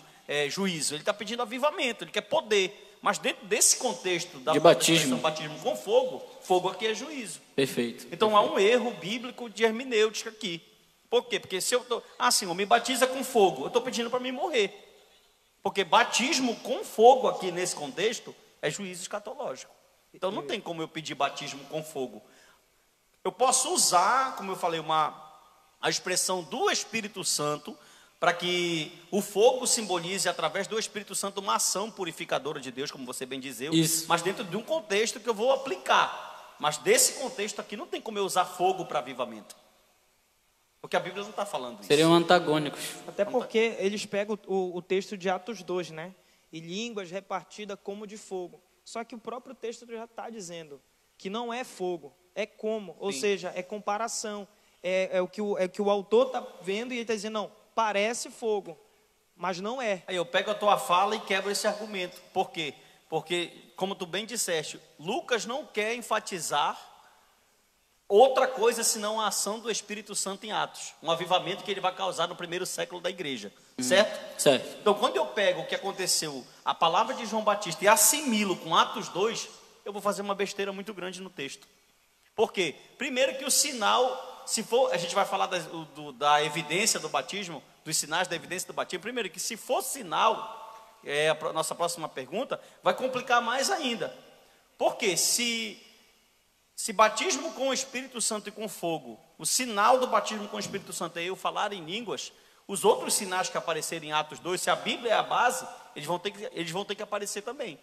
juízo, ele está pedindo avivamento, ele quer poder. Mas dentro desse contexto da batismo com fogo, fogo aqui é juízo. Perfeito. Então há um erro bíblico de hermenêutica aqui. Por quê? Porque se eu estou, Senhor, me batiza com fogo, eu estou pedindo para mim morrer. Porque batismo com fogo aqui nesse contexto é juízo escatológico. Então não tem como eu pedir batismo com fogo. Eu posso usar, como eu falei, a expressão do Espírito Santo, para que o fogo simbolize, através do Espírito Santo, uma ação purificadora de Deus, como você bem dizia, mas dentro de um contexto que eu vou aplicar. Mas desse contexto aqui não tem como eu usar fogo para avivamento. Porque a Bíblia não está falando isso. Seriam antagônicos. Até porque eles pegam o texto de Atos 2, né? E línguas repartidas como de fogo. Só que o próprio texto já está dizendo que não é fogo, é como. Ou seja, é comparação. É o que o autor está vendo e ele está dizendo, não, parece fogo, mas não é. Aí eu pego a tua fala e quebro esse argumento. Por quê? Porque, como tu bem disseste, Lucas não quer enfatizar outra coisa senão a ação do Espírito Santo em Atos. Um avivamento que ele vai causar no primeiro século da igreja. Certo? Certo. Então, quando eu pego o que aconteceu, a palavra de João Batista, e assimilo com Atos 2, eu vou fazer uma besteira muito grande no texto. Por quê? Primeiro que o sinal, se for, a gente vai falar da evidência do batismo, dos sinais da evidência do batismo. Primeiro que se for sinal, a nossa próxima pergunta, vai complicar mais ainda. Por quê? Se batismo com o Espírito Santo e com fogo, o sinal do batismo com o Espírito Santo é eu falar em línguas, os outros sinais que aparecerem em Atos 2, se a Bíblia é a base, eles vão ter que aparecer também.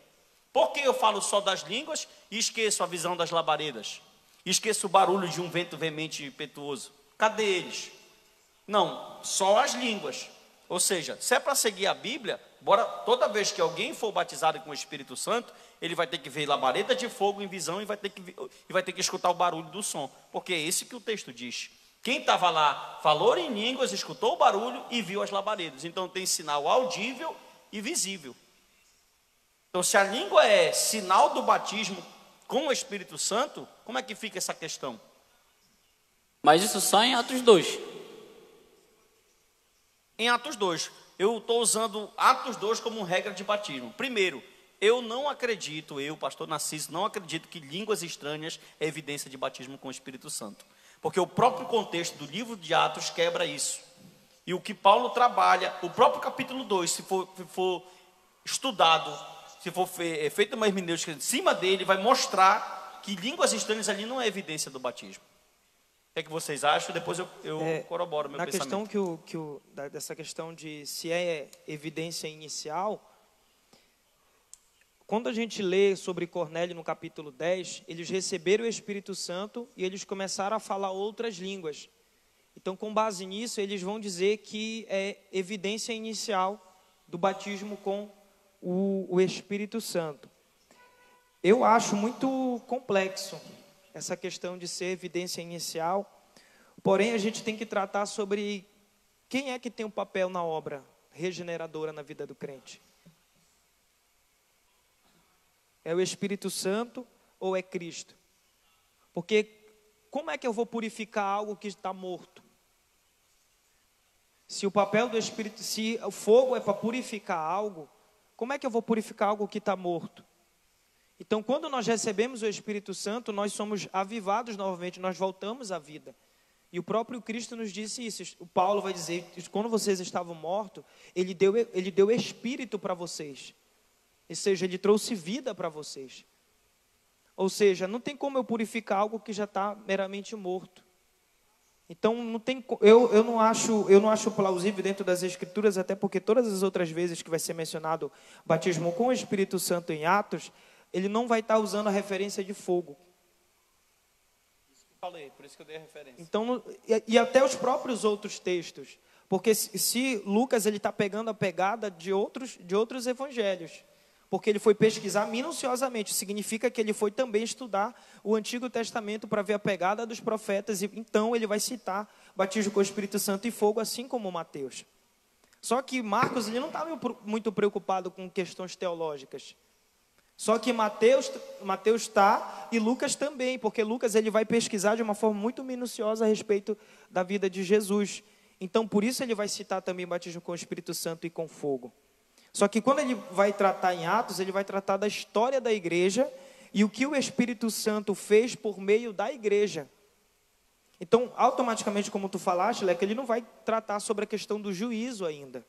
Por que eu falo só das línguas e esqueço a visão das labaredas? Esqueço o barulho de um vento veemente e impetuoso? Cadê eles? Não, só as línguas. Ou seja, se é para seguir a Bíblia, toda vez que alguém for batizado com o Espírito Santo, ele vai ter que ver labareda de fogo em visão e vai ter que escutar o barulho do som. Porque é isso que o texto diz. Quem estava lá falou em línguas, escutou o barulho e viu as labaredas. Então tem sinal audível e visível. Então se a língua é sinal do batismo com o Espírito Santo, como é que fica essa questão? Mas isso só em Atos 2. Em Atos 2. Eu estou usando Atos 2 como regra de batismo. Primeiro, eu não acredito, pastor Narciso, não acredito que línguas estranhas é evidência de batismo com o Espírito Santo. Porque o próprio contexto do livro de Atos quebra isso. E o que Paulo trabalha, o próprio capítulo 2, se for estudado, se for feita uma hermenêutica em cima dele, vai mostrar que línguas estranhas ali não é evidência do batismo. O que é que vocês acham? Depois eu corroboro meu pensamento. Na questão dessa questão de se é evidência inicial, quando a gente lê sobre Cornélio no capítulo 10, eles receberam o Espírito Santo e eles começaram a falar outras línguas. Então, com base nisso, eles vão dizer que é evidência inicial do batismo com o Espírito Santo. Eu acho muito complexo essa questão de ser evidência inicial, porém a gente tem que tratar sobre quem é que tem um papel na obra regeneradora na vida do crente. É o Espírito Santo ou é Cristo? Porque como é que eu vou purificar algo que está morto? Se o papel do Espírito, se o fogo é para purificar algo, como é que eu vou purificar algo que está morto? Então, quando nós recebemos o Espírito Santo, nós somos avivados novamente, nós voltamos à vida. E o próprio Cristo nos disse isso. O Paulo vai dizer, quando vocês estavam mortos, ele deu Espírito para vocês. Ou seja, ele trouxe vida para vocês. Ou seja, não tem como eu purificar algo que já está meramente morto. Então, não tem, eu não acho plausível dentro das Escrituras, até porque todas as outras vezes que vai ser mencionado batismo com o Espírito Santo em Atos, ele não vai estar usando a referência de fogo. Falei, por isso que eu dei a referência. Então, e até os próprios outros textos, porque se Lucas ele está pegando a pegada de outros evangelhos, porque ele foi pesquisar minuciosamente, significa que ele foi também estudar o Antigo Testamento para ver a pegada dos profetas, e então ele vai citar batismo com o Espírito Santo e fogo, assim como Mateus. Só que Marcos ele não está muito preocupado com questões teológicas. Só que Mateus está e Lucas também, porque Lucas ele vai pesquisar de uma forma muito minuciosa a respeito da vida de Jesus. Então, por isso ele vai citar também batismo com o Espírito Santo e com fogo. Só que quando ele vai tratar em Atos, ele vai tratar da história da igreja e o que o Espírito Santo fez por meio da igreja. Então, automaticamente, como tu falaste, Leque, ele não vai tratar sobre a questão do juízo ainda.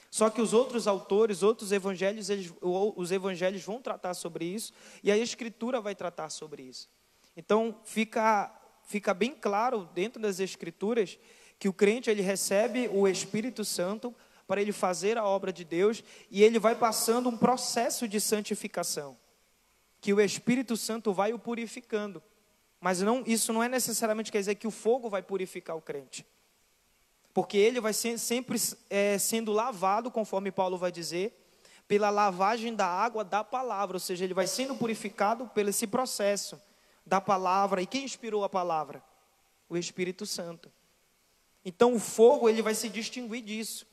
Só que os outros autores, outros evangelhos, os evangelhos vão tratar sobre isso e a Escritura vai tratar sobre isso. Então, fica bem claro dentro das Escrituras que o crente ele recebe o Espírito Santo para ele fazer a obra de Deus e ele vai passando um processo de santificação, que o Espírito Santo vai o purificando. Mas isso não é necessariamente quer dizer que o fogo vai purificar o crente. Porque ele vai sempre sendo lavado, conforme Paulo vai dizer, pela lavagem da água da palavra, ou seja, ele vai sendo purificado pelo esse processo da palavra. E quem inspirou a palavra? O Espírito Santo. Então o fogo, ele vai se distinguir disso,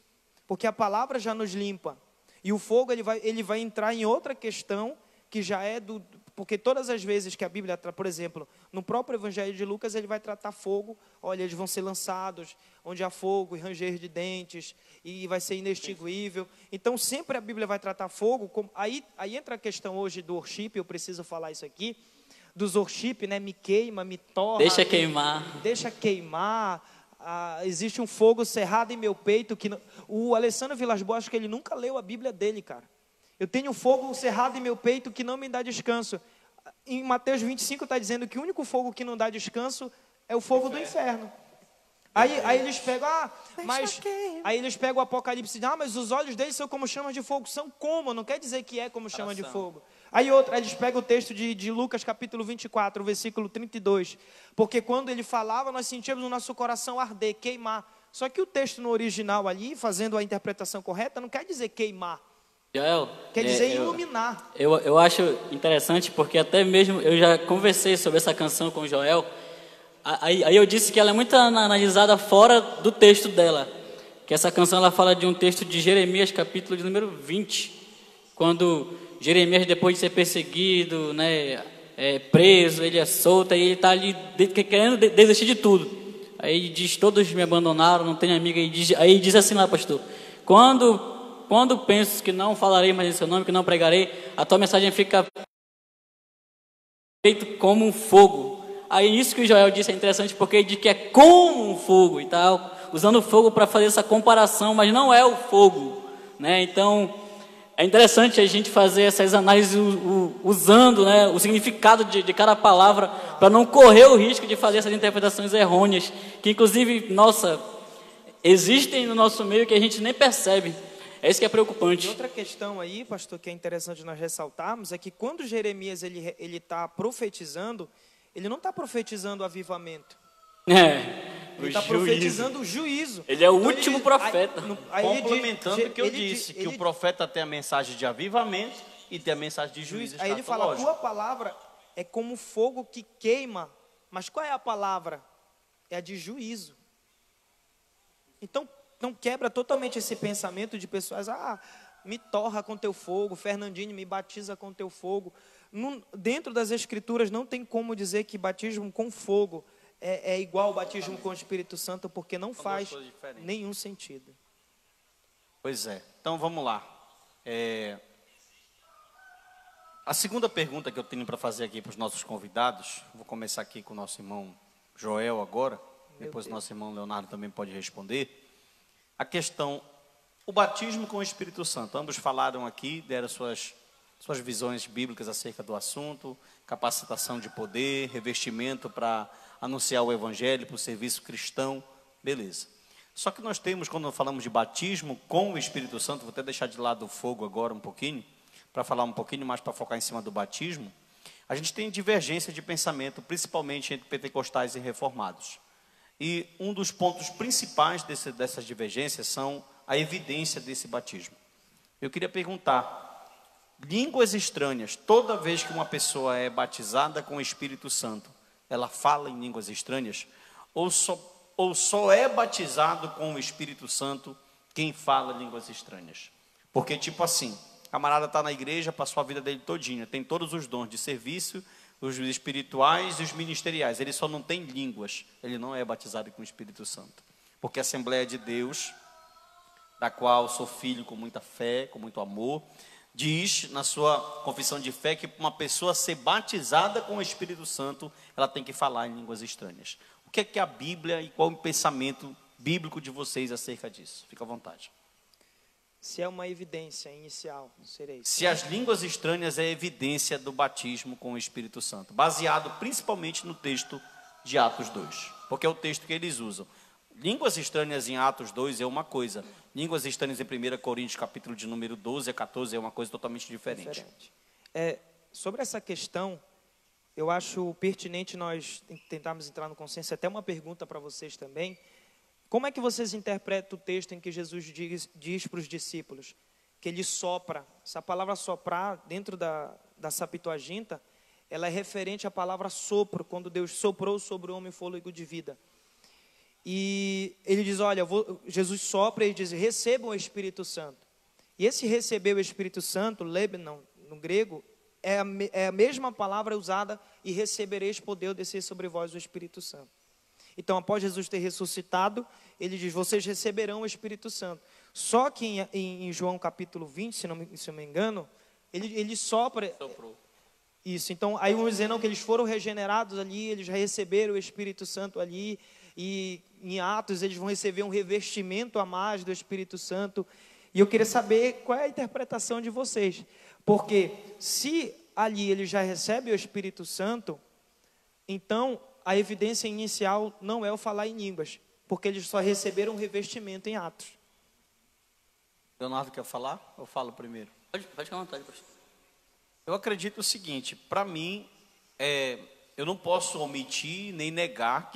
porque a palavra já nos limpa. E o fogo, ele vai entrar em outra questão, que já é porque todas as vezes que a Bíblia, por exemplo, no próprio Evangelho de Lucas, ele vai tratar fogo. Olha, eles vão ser lançados onde há fogo e ranger de dentes, e vai ser inextinguível. Então sempre a Bíblia vai tratar fogo. Aí entra a questão hoje do worship, eu preciso falar isso aqui, dos worship, né? Me queima, me torra. Deixa queimar. Deixa queimar. Existe um fogo cerrado em meu peito. O Alessandro Vilas-Boas, acho que ele nunca leu a Bíblia dele, cara. Eu tenho um fogo cerrado em meu peito que não me dá descanso. Em Mateus 25 está dizendo que o único fogo que não dá descanso é o fogo do inferno. Aí eles pegam, aí eles pegam o Apocalipse e dizem, mas os olhos deles são como chamas de fogo. São como? Não quer dizer que é como chama de fogo. Aí eles pegam o texto de Lucas capítulo 24, versículo 32. Porque quando ele falava, nós sentíamos o nosso coração arder, queimar. Só que o texto no original ali, fazendo a interpretação correta, não quer dizer queimar. Joel, Quer dizer iluminar. Eu acho interessante porque até mesmo eu já conversei sobre essa canção com o Joel. Aí eu disse que ela é muito analisada fora do texto dela. Que essa canção ela fala de um texto de Jeremias, capítulo de número 20. Quando Jeremias, depois de ser perseguido, né, preso, ele é solto, aí ele está ali querendo desistir de tudo. Aí ele diz, todos me abandonaram, não tenho amiga. Aí diz assim lá, pastor, quando penso que não falarei mais em seu nome, que não pregarei, a tua mensagem fica feito como um fogo. Aí isso que o Joel disse é interessante, porque ele diz que é como um fogo e tal, usando o fogo para fazer essa comparação, mas não é o fogo, né? Então é interessante a gente fazer essas análises usando, né, o significado de cada palavra, para não correr o risco de fazer essas interpretações errôneas, que inclusive, existem no nosso meio que a gente nem percebe. É isso que é preocupante. E outra questão aí, pastor, que é interessante nós ressaltarmos, é que quando Jeremias ele está profetizando, ele não está profetizando avivamento. Ele está profetizando o juízo. Ele é o último profeta. Complementando o que eu disse, que o profeta tem a mensagem de avivamento e tem a mensagem de juízo. Aí ele fala, a tua palavra é como fogo que queima. Mas qual é a palavra? É a de juízo. Então, não quebra totalmente esse pensamento de pessoas, me torra com teu fogo, Fernandinho, me batiza com teu fogo. Dentro das Escrituras não tem como dizer que batismo com fogo é igual ao batismo com o Espírito Santo, porque não faz nenhum sentido. Pois é, então vamos lá. A segunda pergunta que eu tenho para fazer aqui para os nossos convidados, vou começar aqui com o nosso irmão Joel agora, depois o nosso irmão Leonardo também pode responder. A questão, o batismo com o Espírito Santo. Ambos falaram aqui, deram suas visões bíblicas acerca do assunto, capacitação de poder, revestimento para anunciar o Evangelho, para o serviço cristão, beleza. Só que nós temos, quando falamos de batismo com o Espírito Santo, vou até deixar de lado o fogo agora um pouquinho, para falar um pouquinho mais, para focar em cima do batismo, a gente tem divergência de pensamento, principalmente entre pentecostais e reformados. E um dos pontos principais dessas divergências são a evidência desse batismo. Eu queria perguntar, línguas estranhas, toda vez que uma pessoa é batizada com o Espírito Santo, ela fala em línguas estranhas? Ou só é batizado com o Espírito Santo quem fala línguas estranhas? Porque tipo assim, o camarada está na igreja, passou a vida dele todinha, tem todos os dons de serviço, os espirituais e os ministeriais, ele só não tem línguas, ele não é batizado com o Espírito Santo. Porque a Assembleia de Deus, da qual sou filho com muita fé, com muito amor, diz na sua confissão de fé que uma pessoa ser batizada com o Espírito Santo, ela tem que falar em línguas estranhas. O que é que a Bíblia e qual o pensamento bíblico de vocês acerca disso? Fica à vontade. Se é uma evidência inicial, serei. Se as línguas estranhas é evidência do batismo com o Espírito Santo, baseado principalmente no texto de Atos 2, porque é o texto que eles usam. Línguas estranhas em Atos 2 é uma coisa, línguas estranhas em 1 Coríntios, capítulo de número 12 a 14, é uma coisa totalmente diferente. Sobre essa questão, eu acho pertinente nós tentarmos entrar no consenso, até uma pergunta para vocês também, Como é que vocês interpretam o texto em que Jesus diz para os discípulos que ele sopra? Essa palavra soprar, dentro da Septuaginta, ela é referente à palavra sopro, quando Deus soprou sobre o homem fôlego de vida. E ele diz, olha, Jesus sopra e diz, recebam o Espírito Santo. E esse receber o Espírito Santo, lebenon, no grego, é a mesma palavra usada, e recebereis poder descer sobre vós o Espírito Santo. Então, após Jesus ter ressuscitado, ele diz, vocês receberão o Espírito Santo. Só que em João capítulo 20, se eu não me engano, ele sopra. Soprou. Isso, então, aí vamos dizer, não, que eles foram regenerados ali, eles já receberam o Espírito Santo ali, e em Atos eles vão receber um revestimento a mais do Espírito Santo. E eu queria saber qual é a interpretação de vocês. Porque se ali ele já recebe o Espírito Santo, então a evidência inicial não é o falar em línguas, porque eles só receberam um revestimento em Atos. Leonardo quer falar? Eu falo primeiro. Pode ficar à vontade, pastor. Eu acredito o seguinte, para mim, eu não posso omitir nem negar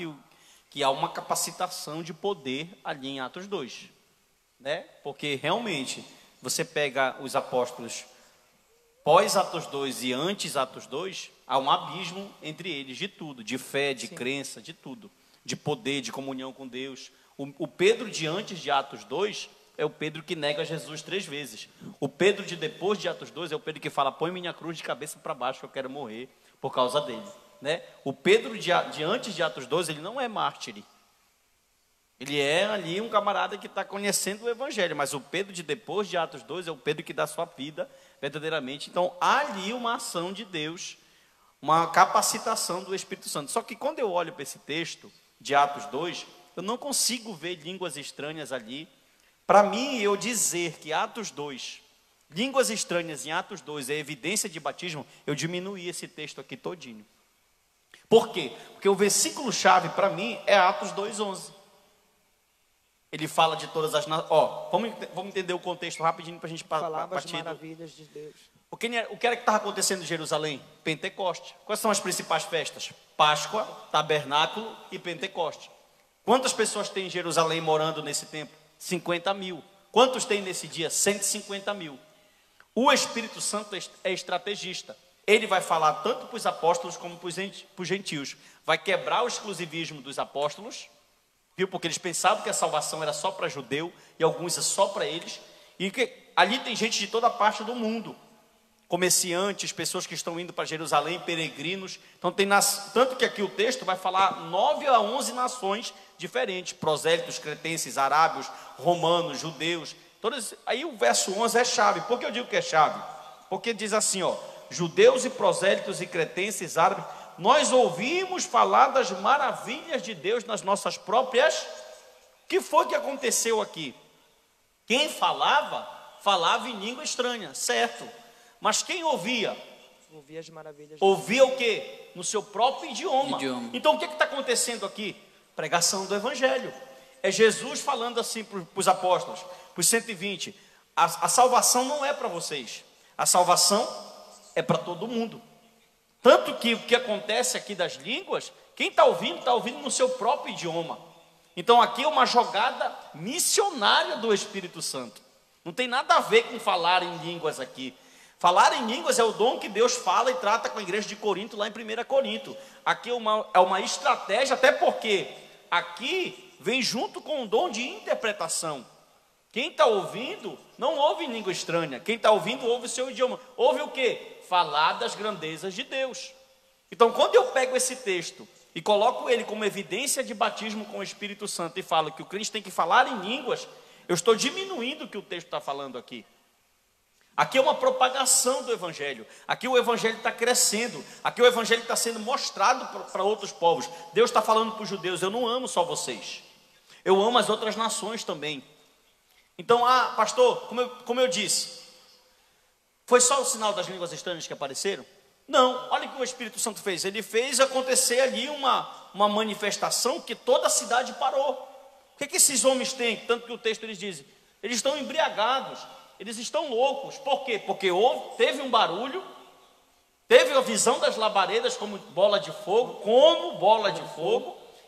que há uma capacitação de poder ali em Atos 2. Né? Porque realmente, você pega os apóstolos pós Atos 2 e antes Atos 2, há um abismo entre eles de tudo, de fé, de crença, de tudo, de poder, de comunhão com Deus. O Pedro de antes de Atos 2 é o Pedro que nega Jesus 3 vezes. O Pedro de depois de Atos 2 é o Pedro que fala, põe minha cruz de cabeça para baixo, eu quero morrer por causa dele. Né? O Pedro de antes de Atos 2, ele não é mártir. Ele é ali um camarada que está conhecendo o Evangelho, mas o Pedro de depois de Atos 2 é o Pedro que dá sua vida verdadeiramente. Então, há ali uma ação de Deus, uma capacitação do Espírito Santo. Só que quando eu olho para esse texto de Atos 2, eu não consigo ver línguas estranhas ali. Para mim, eu dizer que Atos 2, línguas estranhas em Atos 2 é evidência de batismo, eu diminuí esse texto aqui todinho. Por quê? Porque o versículo-chave para mim é Atos 2:11. Ele fala de todas as nações. Vamos entender o contexto rapidinho para a gente falar partir. das maravilhas de Deus. O que era que estava acontecendo em Jerusalém? Pentecoste. Quais são as principais festas? Páscoa, Tabernáculo e Pentecoste. Quantas pessoas tem em Jerusalém morando nesse tempo? 50 mil. Quantos tem nesse dia? 150 mil. O Espírito Santo é estrategista. Ele vai falar tanto para os apóstolos como para os gentios. Vai quebrar o exclusivismo dos apóstolos, viu? Porque eles pensavam que a salvação era só para judeu, e alguns é só para eles. E que ali tem gente de toda parte do mundo. Comerciantes, pessoas que estão indo para Jerusalém, peregrinos. Então tanto que aqui o texto vai falar 9 a 11 nações diferentes. Prosélitos, cretenses, arábios, romanos, judeus. Aí o verso 11 é chave. Por que eu digo que é chave? Porque diz assim, judeus e prosélitos e cretenses, árabes, nós ouvimos falar das maravilhas de Deus nas nossas próprias. O que foi que aconteceu aqui? Quem falava em língua estranha, certo? Mas quem ouvia? Ouvia as maravilhas. Ouvia o quê? No seu próprio idioma. Então o que está acontecendo aqui? Pregação do Evangelho. É Jesus falando assim para os apóstolos, para os 120. A salvação não é para vocês. A salvação é para todo mundo. Tanto que o que acontece aqui das línguas, quem está ouvindo no seu próprio idioma. Então aqui é uma jogada missionária do Espírito Santo. Não tem nada a ver com falar em línguas aqui. Falar em línguas é o dom que Deus fala e trata com a igreja de Corinto, lá em 1 Corinto. Aqui é uma estratégia, até porque aqui vem junto com o dom de interpretação. Quem está ouvindo não ouve em língua estranha. Quem está ouvindo ouve o seu idioma. Ouve o quê? Falar das grandezas de Deus. Então, quando eu pego esse texto e coloco ele como evidência de batismo com o Espírito Santo e falo que o crente tem que falar em línguas, eu estou diminuindo o que o texto está falando aqui. Aqui é uma propagação do Evangelho. Aqui o Evangelho está crescendo. Aqui o Evangelho está sendo mostrado para outros povos. Deus está falando para os judeus, eu não amo só vocês. Eu amo as outras nações também. Então, pastor, como eu disse, foi só o sinal das línguas estranhas que apareceram? Não, olha o que o Espírito Santo fez. Ele fez acontecer ali uma manifestação que toda a cidade parou. O que esses homens têm? Tanto que o texto eles dizem, eles estão embriagados. Eles estão loucos. Por quê? Porque teve um barulho, teve a visão das labaredas como bola de fogo,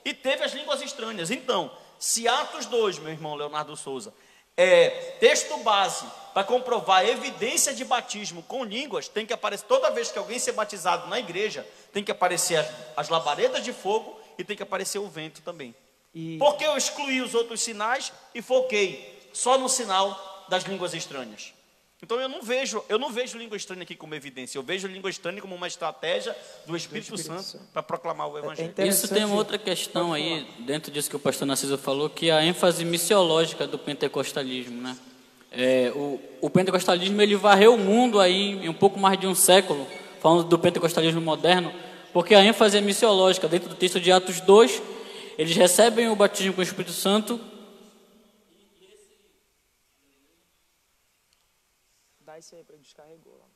e teve as línguas estranhas. Então, Se Atos 2, meu irmão Leonardo Souza, é texto base para comprovar evidência de batismo com línguas, tem que aparecer, toda vez que alguém ser batizado na igreja, tem que aparecer as labaredas de fogo e tem que aparecer o vento também. Porque eu excluí os outros sinais e foquei só no sinal das línguas estranhas. Então eu não vejo língua estranha aqui como evidência, eu vejo língua estranha como uma estratégia do Espírito Santo para proclamar o Evangelho. Isso tem uma outra questão aí, dentro disso que o pastor Narciso falou, que é a ênfase missiológica do pentecostalismo, né? O pentecostalismo, ele varreu o mundo aí em um pouco mais de um século, falando do pentecostalismo moderno, porque a ênfase é missiológica. Dentro do texto de Atos 2, eles recebem o batismo com o Espírito Santo. Dá isso aí para ele, descarregou lá.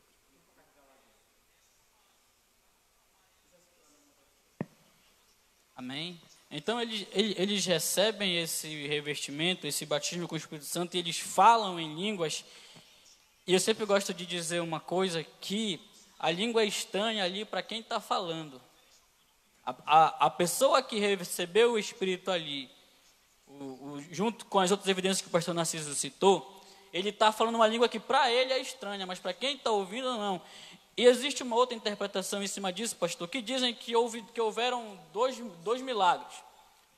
Amém? Então eles recebem esse revestimento, esse batismo com o Espírito Santo, e eles falam em línguas. E eu sempre gosto de dizer uma coisa, que a língua é estranha ali para quem está falando. A pessoa que recebeu o Espírito ali, junto com as outras evidências que o pastor Narciso citou, ele está falando uma língua que para ele é estranha, mas para quem está ouvindo, não. E existe uma outra interpretação em cima disso, pastor, que dizem que houveram dois milagres.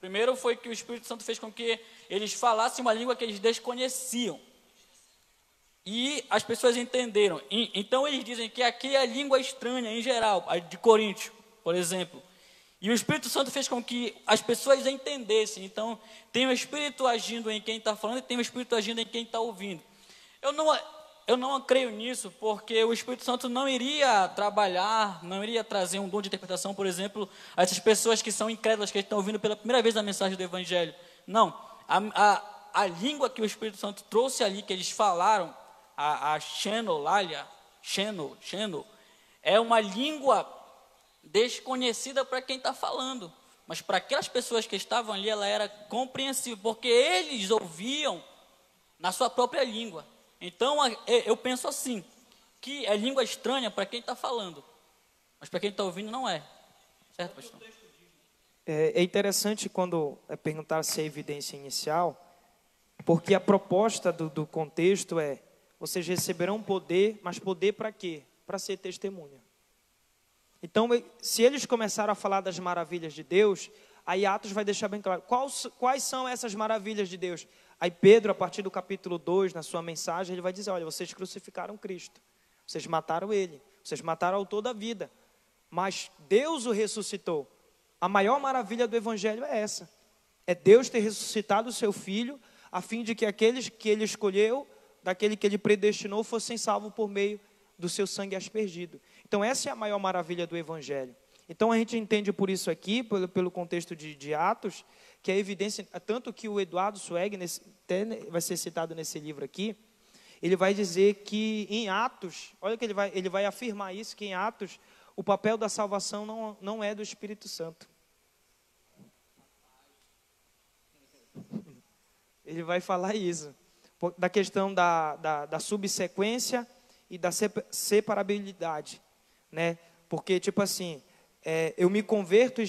Primeiro foi que o Espírito Santo fez com que eles falassem uma língua que eles desconheciam. E as pessoas entenderam. Então eles dizem que aqui é a língua estranha em geral, a de Coríntios, por exemplo. E o Espírito Santo fez com que as pessoas entendessem. Então, tem o Espírito agindo em quem está falando e tem o Espírito agindo em quem está ouvindo. Eu não creio nisso, porque o Espírito Santo não iria trabalhar, não iria trazer um dom de interpretação, por exemplo, a essas pessoas que são incrédulas, que estão ouvindo pela primeira vez a mensagem do Evangelho. Não, a língua que o Espírito Santo trouxe ali, que eles falaram, a xenolalia, é uma língua desconhecida para quem está falando, mas para aquelas pessoas que estavam ali, ela era compreensível, porque eles ouviam na sua própria língua. Então, eu penso assim, que é língua estranha para quem está falando, mas para quem está ouvindo não é. Certo, pastor? É interessante quando perguntar se é evidência inicial, porque a proposta do contexto é: vocês receberão poder, mas poder para quê? Para ser testemunha. Então, se eles começaram a falar das maravilhas de Deus, aí Atos vai deixar bem claro quais são essas maravilhas de Deus. Aí Pedro, a partir do capítulo 2, na sua mensagem, ele vai dizer: olha, vocês crucificaram Cristo, vocês mataram Ele, vocês mataram o autor da vida, mas Deus o ressuscitou. A maior maravilha do Evangelho é essa, é Deus ter ressuscitado o seu Filho, a fim de que aqueles que Ele escolheu, daquele que Ele predestinou, fossem salvos por meio do seu sangue aspergido. Então essa é a maior maravilha do Evangelho. Então a gente entende por isso aqui, pelo contexto de Atos, que a evidência, tanto que o Eduardo Sweg, até vai ser citado nesse livro aqui, ele vai dizer que em Atos, olha que ele vai afirmar isso, que em Atos o papel da salvação não é do Espírito Santo. Ele vai falar isso, da questão da subsequência e da separabilidade, né? Porque, tipo assim, eu me converto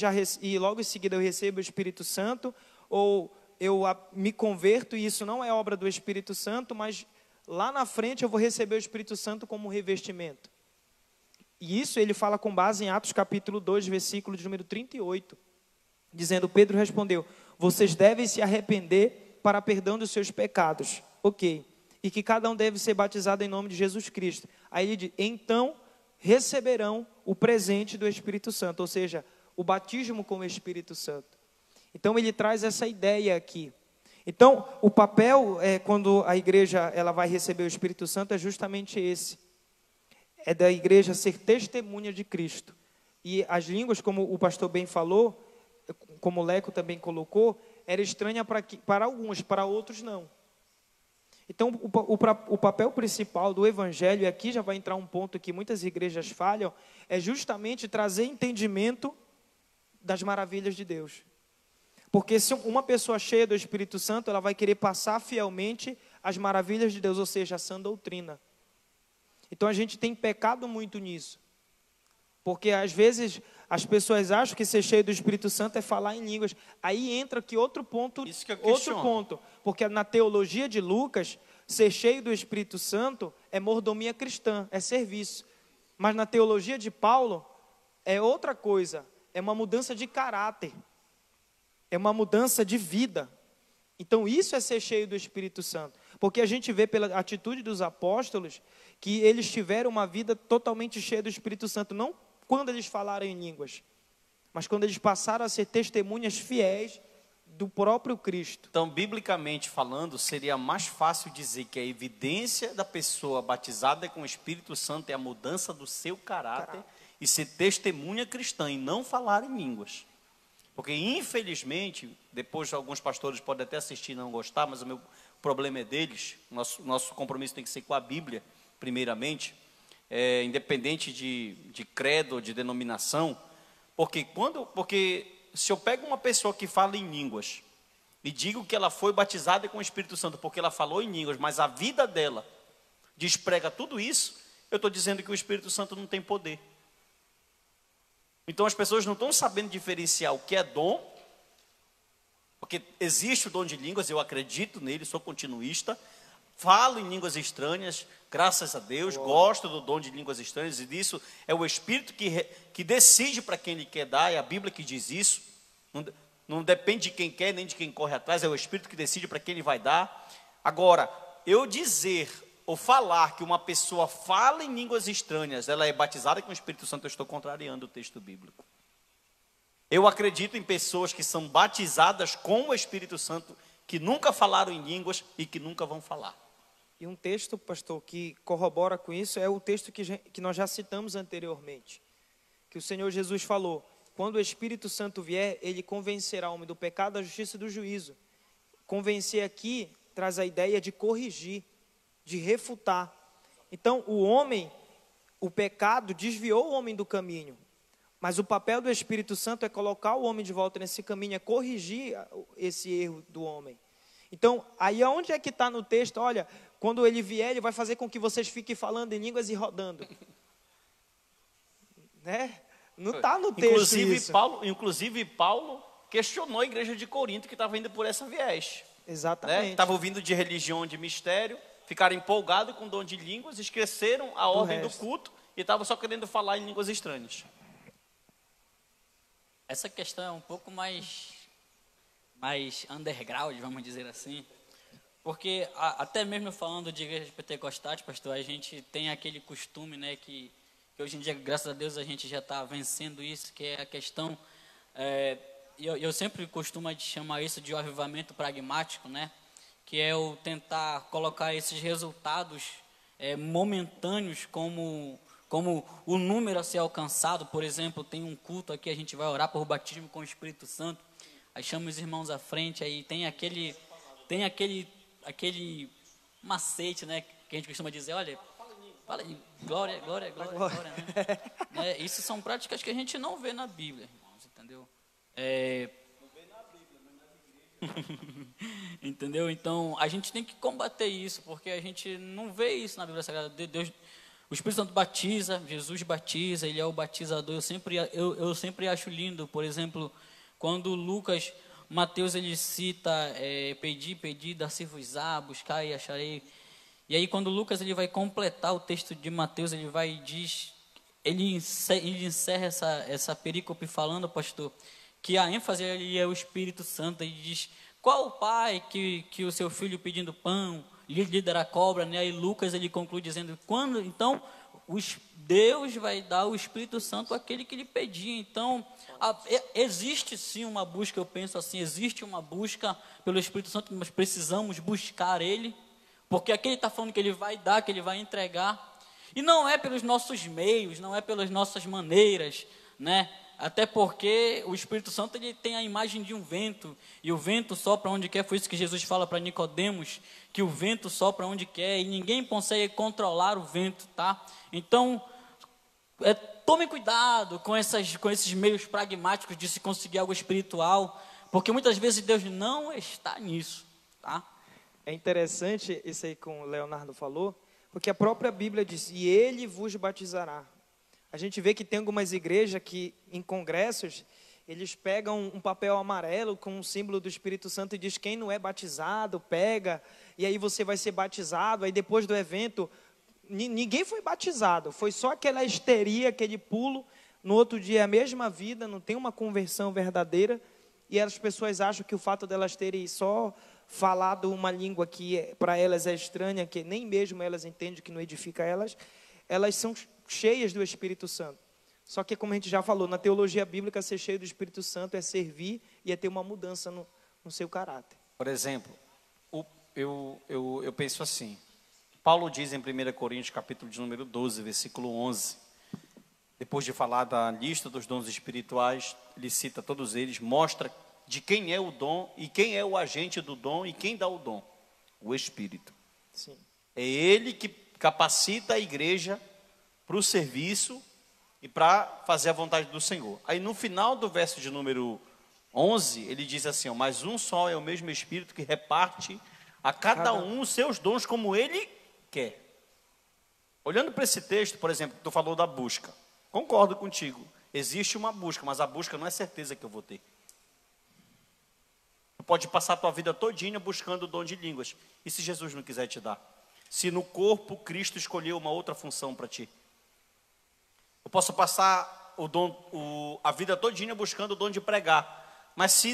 e logo em seguida eu recebo o Espírito Santo, ou eu me converto e isso não é obra do Espírito Santo, mas lá na frente eu vou receber o Espírito Santo como revestimento. E isso ele fala com base em Atos capítulo 2, versículo de número 38, dizendo: Pedro respondeu: vocês devem se arrepender para perdão dos seus pecados. Ok. E que cada um deve ser batizado em nome de Jesus Cristo. Aí ele diz: então receberão o presente do Espírito Santo, ou seja, o batismo com o Espírito Santo. Então ele traz essa ideia aqui. Então o papel, quando a igreja ela vai receber o Espírito Santo, é justamente esse. É da igreja ser testemunha de Cristo. E as línguas, como o pastor bem falou, como o Leco também colocou, era estranha para alguns, para outros não. Então, o papel principal do Evangelho, e aqui já vai entrar um ponto que muitas igrejas falham, é justamente trazer entendimento das maravilhas de Deus. Porque se uma pessoa cheia do Espírito Santo, ela vai querer passar fielmente as maravilhas de Deus, ou seja, a sã doutrina. Então, a gente tem pecado muito nisso. Porque, às vezes, as pessoas acham que ser cheio do Espírito Santo é falar em línguas. Aí entra aqui outro ponto, Isso que eu outro questiono. ponto, porque na teologia de Lucas, ser cheio do Espírito Santo é mordomia cristã, é serviço. Mas na teologia de Paulo é outra coisa, é uma mudança de caráter, é uma mudança de vida. Então isso é ser cheio do Espírito Santo, porque a gente vê pela atitude dos apóstolos que eles tiveram uma vida totalmente cheia do Espírito Santo, não quando eles falaram em línguas, mas quando eles passaram a ser testemunhas fiéis do próprio Cristo. Então, biblicamente falando, seria mais fácil dizer que a evidência da pessoa batizada com o Espírito Santo é a mudança do seu caráter e ser testemunha cristã e não falar em línguas. Porque, infelizmente, depois alguns pastores podem até assistir e não gostar, mas o meu problema é deles. Nosso compromisso tem que ser com a Bíblia, primeiramente, independente de credo, de denominação. Porque se eu pego uma pessoa que fala em línguas e digo que ela foi batizada com o Espírito Santo porque ela falou em línguas, mas a vida dela desprega tudo isso, eu estou dizendo que o Espírito Santo não tem poder. Então as pessoas não estão sabendo diferenciar o que é dom, porque existe o dom de línguas, eu acredito nele, sou continuista, falo em línguas estranhas, graças a Deus, gosto do dom de línguas estranhas, e disso é o Espírito que decide para quem Ele quer dar, é a Bíblia que diz isso, não depende de quem quer, nem de quem corre atrás, é o Espírito que decide para quem Ele vai dar. Agora, eu dizer ou falar que uma pessoa fala em línguas estranhas, ela é batizada com o Espírito Santo, eu estou contrariando o texto bíblico. Eu acredito em pessoas que são batizadas com o Espírito Santo, que nunca falaram em línguas e que nunca vão falar. E um texto, pastor, que corrobora com isso é o texto que nós já citamos anteriormente, que o Senhor Jesus falou: quando o Espírito Santo vier, ele convencerá o homem do pecado, da justiça e do juízo. Convencer aqui traz a ideia de corrigir, de refutar. Então, o pecado desviou o homem do caminho, mas o papel do Espírito Santo é colocar o homem de volta nesse caminho, é corrigir esse erro do homem. Então, aí aonde é que está no texto? Olha, quando ele vier, ele vai fazer com que vocês fiquem falando em línguas e rodando. Né? Não está no texto isso. Inclusive, Paulo questionou a igreja de Corinto que estava indo por essa viés. Exatamente. Estava ouvindo de religião, de mistério, ficaram empolgados com o dom de línguas, esqueceram a ordem do culto e estavam só querendo falar em línguas estranhas. Essa questão é um pouco mais underground, vamos dizer assim, porque até mesmo falando de igrejas pentecostais, pastor, a gente tem aquele costume, né, que hoje em dia, graças a Deus, a gente já está vencendo isso, que é a questão, eu sempre costumo chamar isso de um avivamento pragmático, né, que é o tentar colocar esses resultados momentâneos como o número a ser alcançado. Por exemplo, tem um culto aqui, a gente vai orar por batismo com o Espírito Santo, aí chama os irmãos à frente, aí tem aquele macete, né, que a gente costuma dizer, olha, fala aí, glória, né? Isso são práticas que a gente não vê na Bíblia, irmãos, entendeu? Não vê na Bíblia, mas nas igrejas. Entendeu? Então, a gente tem que combater isso, porque a gente não vê isso na Bíblia Sagrada. Deus, o Espírito Santo batiza, Jesus batiza, Ele é o batizador. Eu sempre acho lindo, por exemplo, quando Mateus ele cita, pedi, dar-se-vos-á, buscar e acharei. E aí quando Lucas ele vai completar o texto de Mateus, ele encerra essa perícope falando, pastor, que a ênfase ali é o Espírito Santo. Ele diz: qual o pai que o seu filho pedindo pão lhe dará cobra, né? Aí Lucas ele conclui dizendo: quando então Deus vai dar o Espírito Santo àquele que lhe pedia. Então existe sim uma busca, eu penso assim, existe uma busca pelo Espírito Santo, mas precisamos buscar Ele, porque aqui Ele está falando que Ele vai dar, que Ele vai entregar, e não é pelos nossos meios, não é pelas nossas maneiras, né? Até porque o Espírito Santo ele tem a imagem de um vento, e o vento sopra onde quer. Foi isso que Jesus fala para Nicodemos, que o vento sopra onde quer, e ninguém consegue controlar o vento, tá? Então, tome cuidado com esses meios pragmáticos de se conseguir algo espiritual, porque muitas vezes Deus não está nisso, tá? É interessante isso aí que o Leonardo falou, porque a própria Bíblia diz: e Ele vos batizará. A gente vê que tem algumas igrejas que, em congressos, eles pegam um papel amarelo com um símbolo do Espírito Santo e diz quem não é batizado, pega, e aí você vai ser batizado. Aí depois do evento, ninguém foi batizado, foi só aquela histeria, aquele pulo. No outro dia é a mesma vida, não tem uma conversão verdadeira. E as pessoas acham que o fato delas terem só falado uma língua que para elas é estranha, que nem mesmo elas entendem, que não edifica elas, elas são cheias do Espírito Santo. Só que, como a gente já falou, na teologia bíblica, ser cheio do Espírito Santo é servir e é ter uma mudança no seu caráter. Por exemplo, eu penso assim, Paulo diz em 1 Coríntios, capítulo de número 12, versículo 11, depois de falar da lista dos dons espirituais, ele cita todos eles, mostra de quem é o dom e quem é o agente do dom e quem dá o dom, o Espírito. Sim. É ele que capacita a igreja para o serviço e para fazer a vontade do Senhor. Aí no final do verso de número 11, ele diz assim, ó, mas um só é o mesmo Espírito que reparte a cada um os seus dons como ele quer. Olhando para esse texto, por exemplo, tu falou da busca. Concordo contigo, existe uma busca, mas a busca não é certeza que eu vou ter. Tu pode passar a tua vida todinha buscando o dom de línguas. E se Jesus não quiser te dar? Se no corpo Cristo escolheu uma outra função para ti? Eu posso passar a vida todinha buscando o dom de pregar. Mas se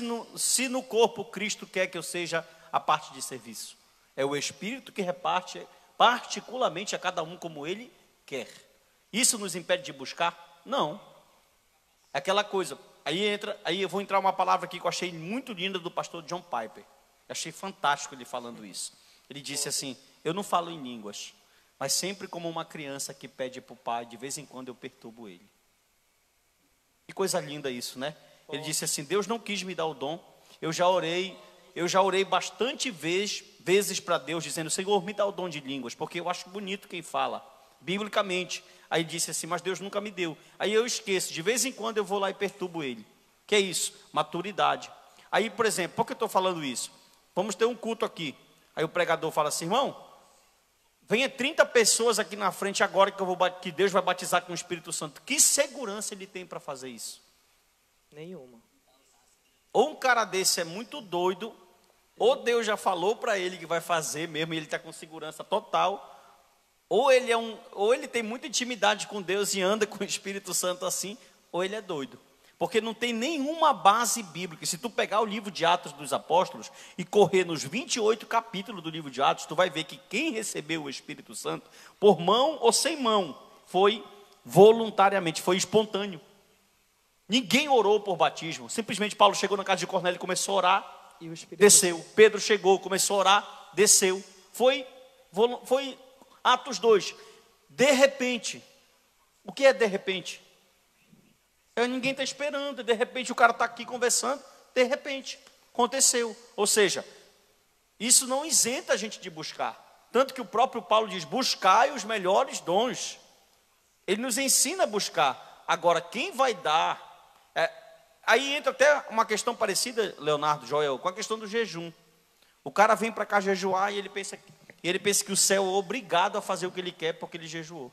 no corpo Cristo quer que eu seja a parte de serviço? É o Espírito que reparte particularmente a cada um como Ele quer. Isso nos impede de buscar? Não. É aquela coisa. Aí eu vou entrar uma palavra aqui que eu achei muito linda do pastor John Piper. Eu achei fantástico ele falando isso. Ele disse assim, eu não falo em línguas, mas sempre como uma criança que pede para o pai, de vez em quando eu perturbo ele. Que coisa linda isso, né? Ele disse assim, Deus não quis me dar o dom, eu já orei bastante vezes para Deus, dizendo, Senhor, me dá o dom de línguas, porque eu acho bonito quem fala, biblicamente. Aí disse assim, mas Deus nunca me deu. Aí eu esqueço, de vez em quando eu vou lá e perturbo ele. Que é isso? Maturidade. Aí, por exemplo, por que eu estou falando isso? Vamos ter um culto aqui. Aí o pregador fala assim, irmão, venha 30 pessoas aqui na frente agora que Deus vai batizar com o Espírito Santo. Que segurança ele tem para fazer isso? Nenhuma. Ou um cara desse é muito doido, ou Deus já falou para ele que vai fazer mesmo, e ele está com segurança total, ou ele tem muita intimidade com Deus e anda com o Espírito Santo assim, ou ele é doido. Porque não tem nenhuma base bíblica. Se tu pegar o livro de Atos dos Apóstolos e correr nos 28 capítulos do livro de Atos, tu vai ver que quem recebeu o Espírito Santo, por mão ou sem mão, foi voluntariamente, foi espontâneo. Ninguém orou por batismo. Simplesmente Paulo chegou na casa de Cornélio e começou a orar, e o desceu. Pedro chegou, começou a orar, desceu. Foi Atos 2. De repente. O que é de repente? Ninguém está esperando. De repente o cara está aqui conversando. De repente. Aconteceu. Ou seja, isso não isenta a gente de buscar. Tanto que o próprio Paulo diz, buscai os melhores dons. Ele nos ensina a buscar. Agora, quem vai dar... Aí entra até uma questão parecida, Leonardo, Joel, com a questão do jejum. O cara vem para cá jejuar e ele pensa que o céu é obrigado a fazer o que ele quer porque ele jejuou.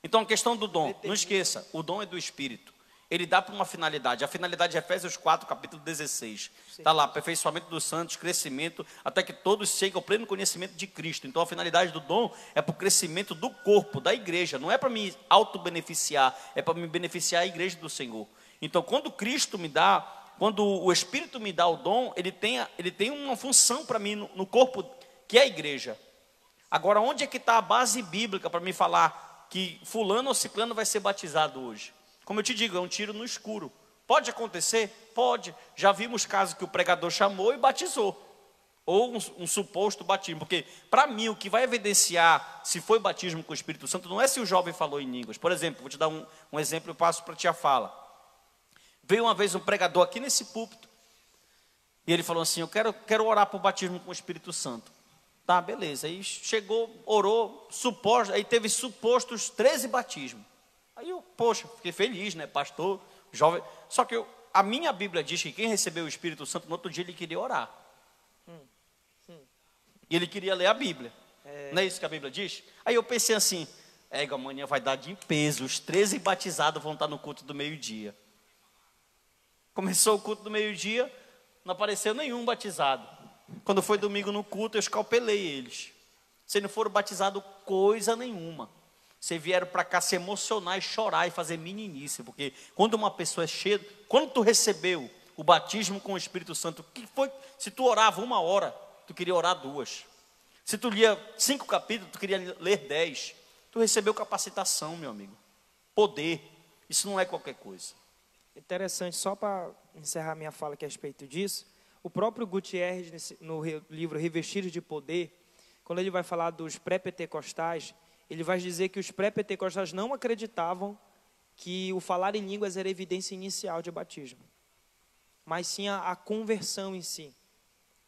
Então a questão do dom, não esqueça, o dom é do Espírito. Ele dá para uma finalidade. A finalidade de Efésios 4, capítulo 16. Está lá, aperfeiçoamento dos santos, crescimento, até que todos cheguem ao pleno conhecimento de Cristo. Então a finalidade do dom é para o crescimento do corpo, da igreja. Não é para me auto-beneficiar, é para me beneficiar a igreja do Senhor. Então quando o Espírito me dá o dom, ele tem uma função para mim no corpo, que é a igreja. Agora, onde é que está a base bíblica para me falar que fulano ou ciclano vai ser batizado hoje? Como eu te digo, é um tiro no escuro. Pode acontecer? Pode. Já vimos casos que o pregador chamou e batizou. Ou um suposto batismo. Porque, para mim, o que vai evidenciar se foi batismo com o Espírito Santo não é se o jovem falou em línguas. Por exemplo, vou te dar um exemplo, eu passo para ti a fala. Veio uma vez um pregador aqui nesse púlpito. E ele falou assim, eu quero orar por batismo com o Espírito Santo. Tá, beleza. Aí chegou, orou, aí teve supostos 13 batismos. Aí eu, poxa, fiquei feliz, né, pastor, jovem. Só que a minha Bíblia diz que quem recebeu o Espírito Santo, no outro dia ele queria orar. E ele queria ler a Bíblia. Não é isso que a Bíblia diz? Aí eu pensei assim, amanhã vai dar de peso, os 13 batizados vão estar no culto do meio-dia. Começou o culto do meio-dia, não apareceu nenhum batizado. Quando foi domingo no culto, eu escalpelei eles. Vocês não foram batizados coisa nenhuma. Vocês vieram para cá se emocionar e chorar e fazer meninice, porque quando uma pessoa é cheia, quando tu recebeu o batismo com o Espírito Santo, que foi? Se tu orava 1 hora, tu queria orar 2. Se tu lia 5 capítulos, tu queria ler 10. Tu recebeu capacitação, meu amigo. Poder. Isso não é qualquer coisa. Interessante, só para encerrar minha fala aqui a respeito disso, o próprio Gutierrez, no livro Revestidos de Poder, quando ele vai falar dos pré-pentecostais, ele vai dizer que os pré-pentecostais não acreditavam que o falar em línguas era evidência inicial de batismo, mas sim a conversão em si,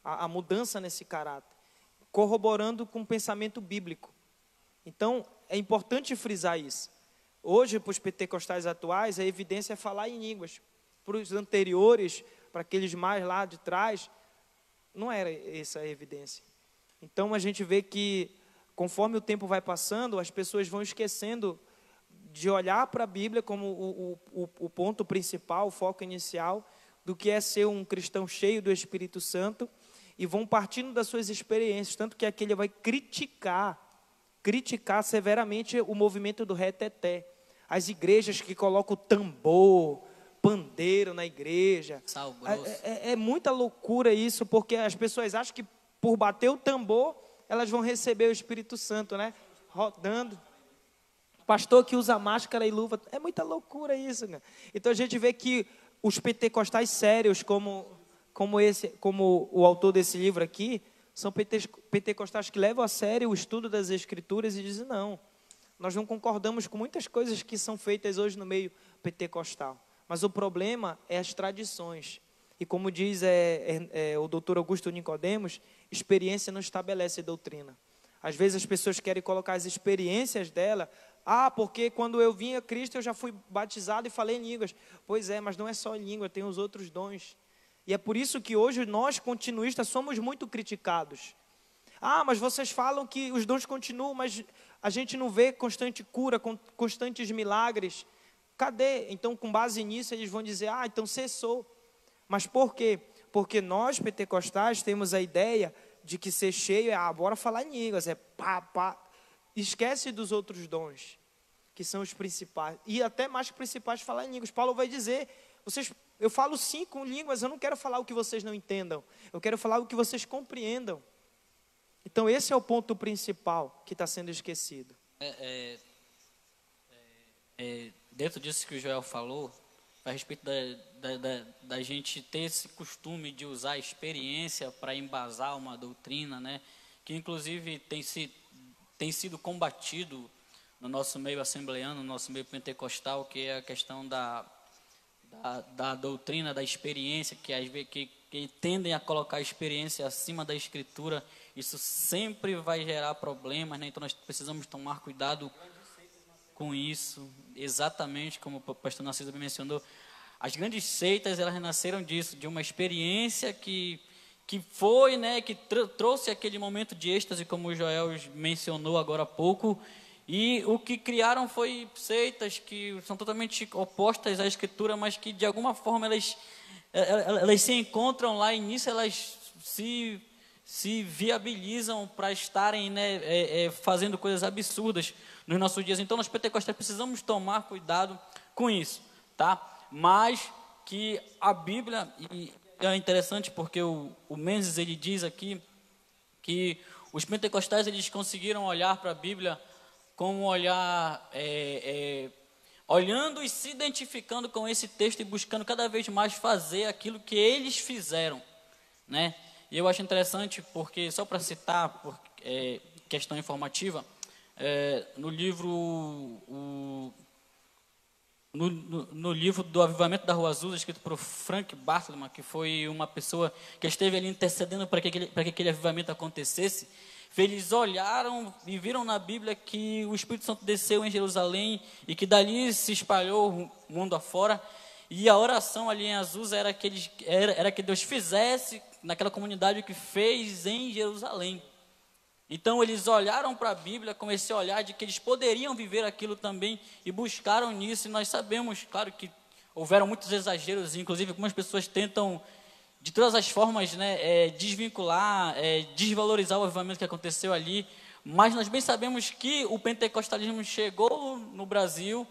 a mudança nesse caráter, corroborando com o pensamento bíblico. Então, é importante frisar isso. Hoje, para os pentecostais atuais, a evidência é falar em línguas. Para os anteriores, para aqueles mais lá de trás, não era essa a evidência. Então, a gente vê que, conforme o tempo vai passando, as pessoas vão esquecendo de olhar para a Bíblia como o ponto principal, o foco inicial, do que é ser um cristão cheio do Espírito Santo, e vão partindo das suas experiências, tanto que aqui ele vai criticar severamente o movimento do reteté. As igrejas que colocam tambor, pandeiro na igreja. Sal grosso. É muita loucura isso, porque as pessoas acham que por bater o tambor, elas vão receber o Espírito Santo, né? Rodando. Pastor que usa máscara e luva. É muita loucura isso, né? Então a gente vê que os pentecostais sérios, como o autor desse livro aqui, são pentecostais que levam a sério o estudo das Escrituras e dizem, não, nós não concordamos com muitas coisas que são feitas hoje no meio pentecostal, mas o problema é as tradições. E como diz o doutor Augusto Nicodemos, experiência não estabelece doutrina. Às vezes as pessoas querem colocar as experiências dela, porque quando eu vim a Cristo eu já fui batizado e falei em línguas. Pois é, mas não é só em língua, tem os outros dons. E é por isso que hoje nós, continuistas, somos muito criticados. Mas vocês falam que os dons continuam, mas a gente não vê constante cura, constantes milagres. Cadê? Então, com base nisso, eles vão dizer, então cessou. Mas por quê? Porque nós, pentecostais, temos a ideia de que ser cheio é, bora falar em línguas, Esquece dos outros dons, que são os principais. E até mais que principais, falar em línguas. Paulo vai dizer, eu falo 5 línguas, eu não quero falar o que vocês não entendam. Eu quero falar o que vocês compreendam. Então, esse é o ponto principal que está sendo esquecido. Dentro disso que o Joel falou, a respeito da gente ter esse costume de usar a experiência para embasar uma doutrina, né? Que inclusive tem sido combatido no nosso meio assembleano, no nosso meio pentecostal, que é a questão da doutrina, da experiência, que tendem a colocar a experiência acima da Escritura. Isso sempre vai gerar problemas, né? Então nós precisamos tomar cuidado com isso. Exatamente como o pastor Narciso mencionou, as grandes seitas, elas nasceram disso, de uma experiência que foi, né, que trouxe aquele momento de êxtase, como o Joel mencionou agora há pouco. E o que criaram foi seitas que são totalmente opostas à Escritura, mas que de alguma forma elas se encontram lá, e nisso elas se viabilizam para estarem, né, fazendo coisas absurdas nos nossos dias. Então nós pentecostais precisamos tomar cuidado com isso, tá? Mas que a Bíblia, e é interessante porque o Menzies, ele diz aqui que os pentecostais, eles conseguiram olhar para a Bíblia como olhar, olhando e se identificando com esse texto e buscando cada vez mais fazer aquilo que eles fizeram, né? E eu acho interessante porque, só para citar, questão informativa, no livro no livro do Avivamento da Rua Azul, escrito por Frank Bartleman, que foi uma pessoa que esteve ali intercedendo para que aquele avivamento acontecesse, eles olharam e viram na Bíblia que o Espírito Santo desceu em Jerusalém e que dali se espalhou o mundo afora, e a oração ali em Azusa era que Deus fizesse naquela comunidade o que fez em Jerusalém. Então eles olharam para a Bíblia com esse olhar de que eles poderiam viver aquilo também e buscaram nisso. E nós sabemos, claro, que houveram muitos exageros, inclusive algumas pessoas tentam, de todas as formas, né, desvincular, desvalorizar o avivamento que aconteceu ali. Mas nós bem sabemos que o pentecostalismo chegou no Brasil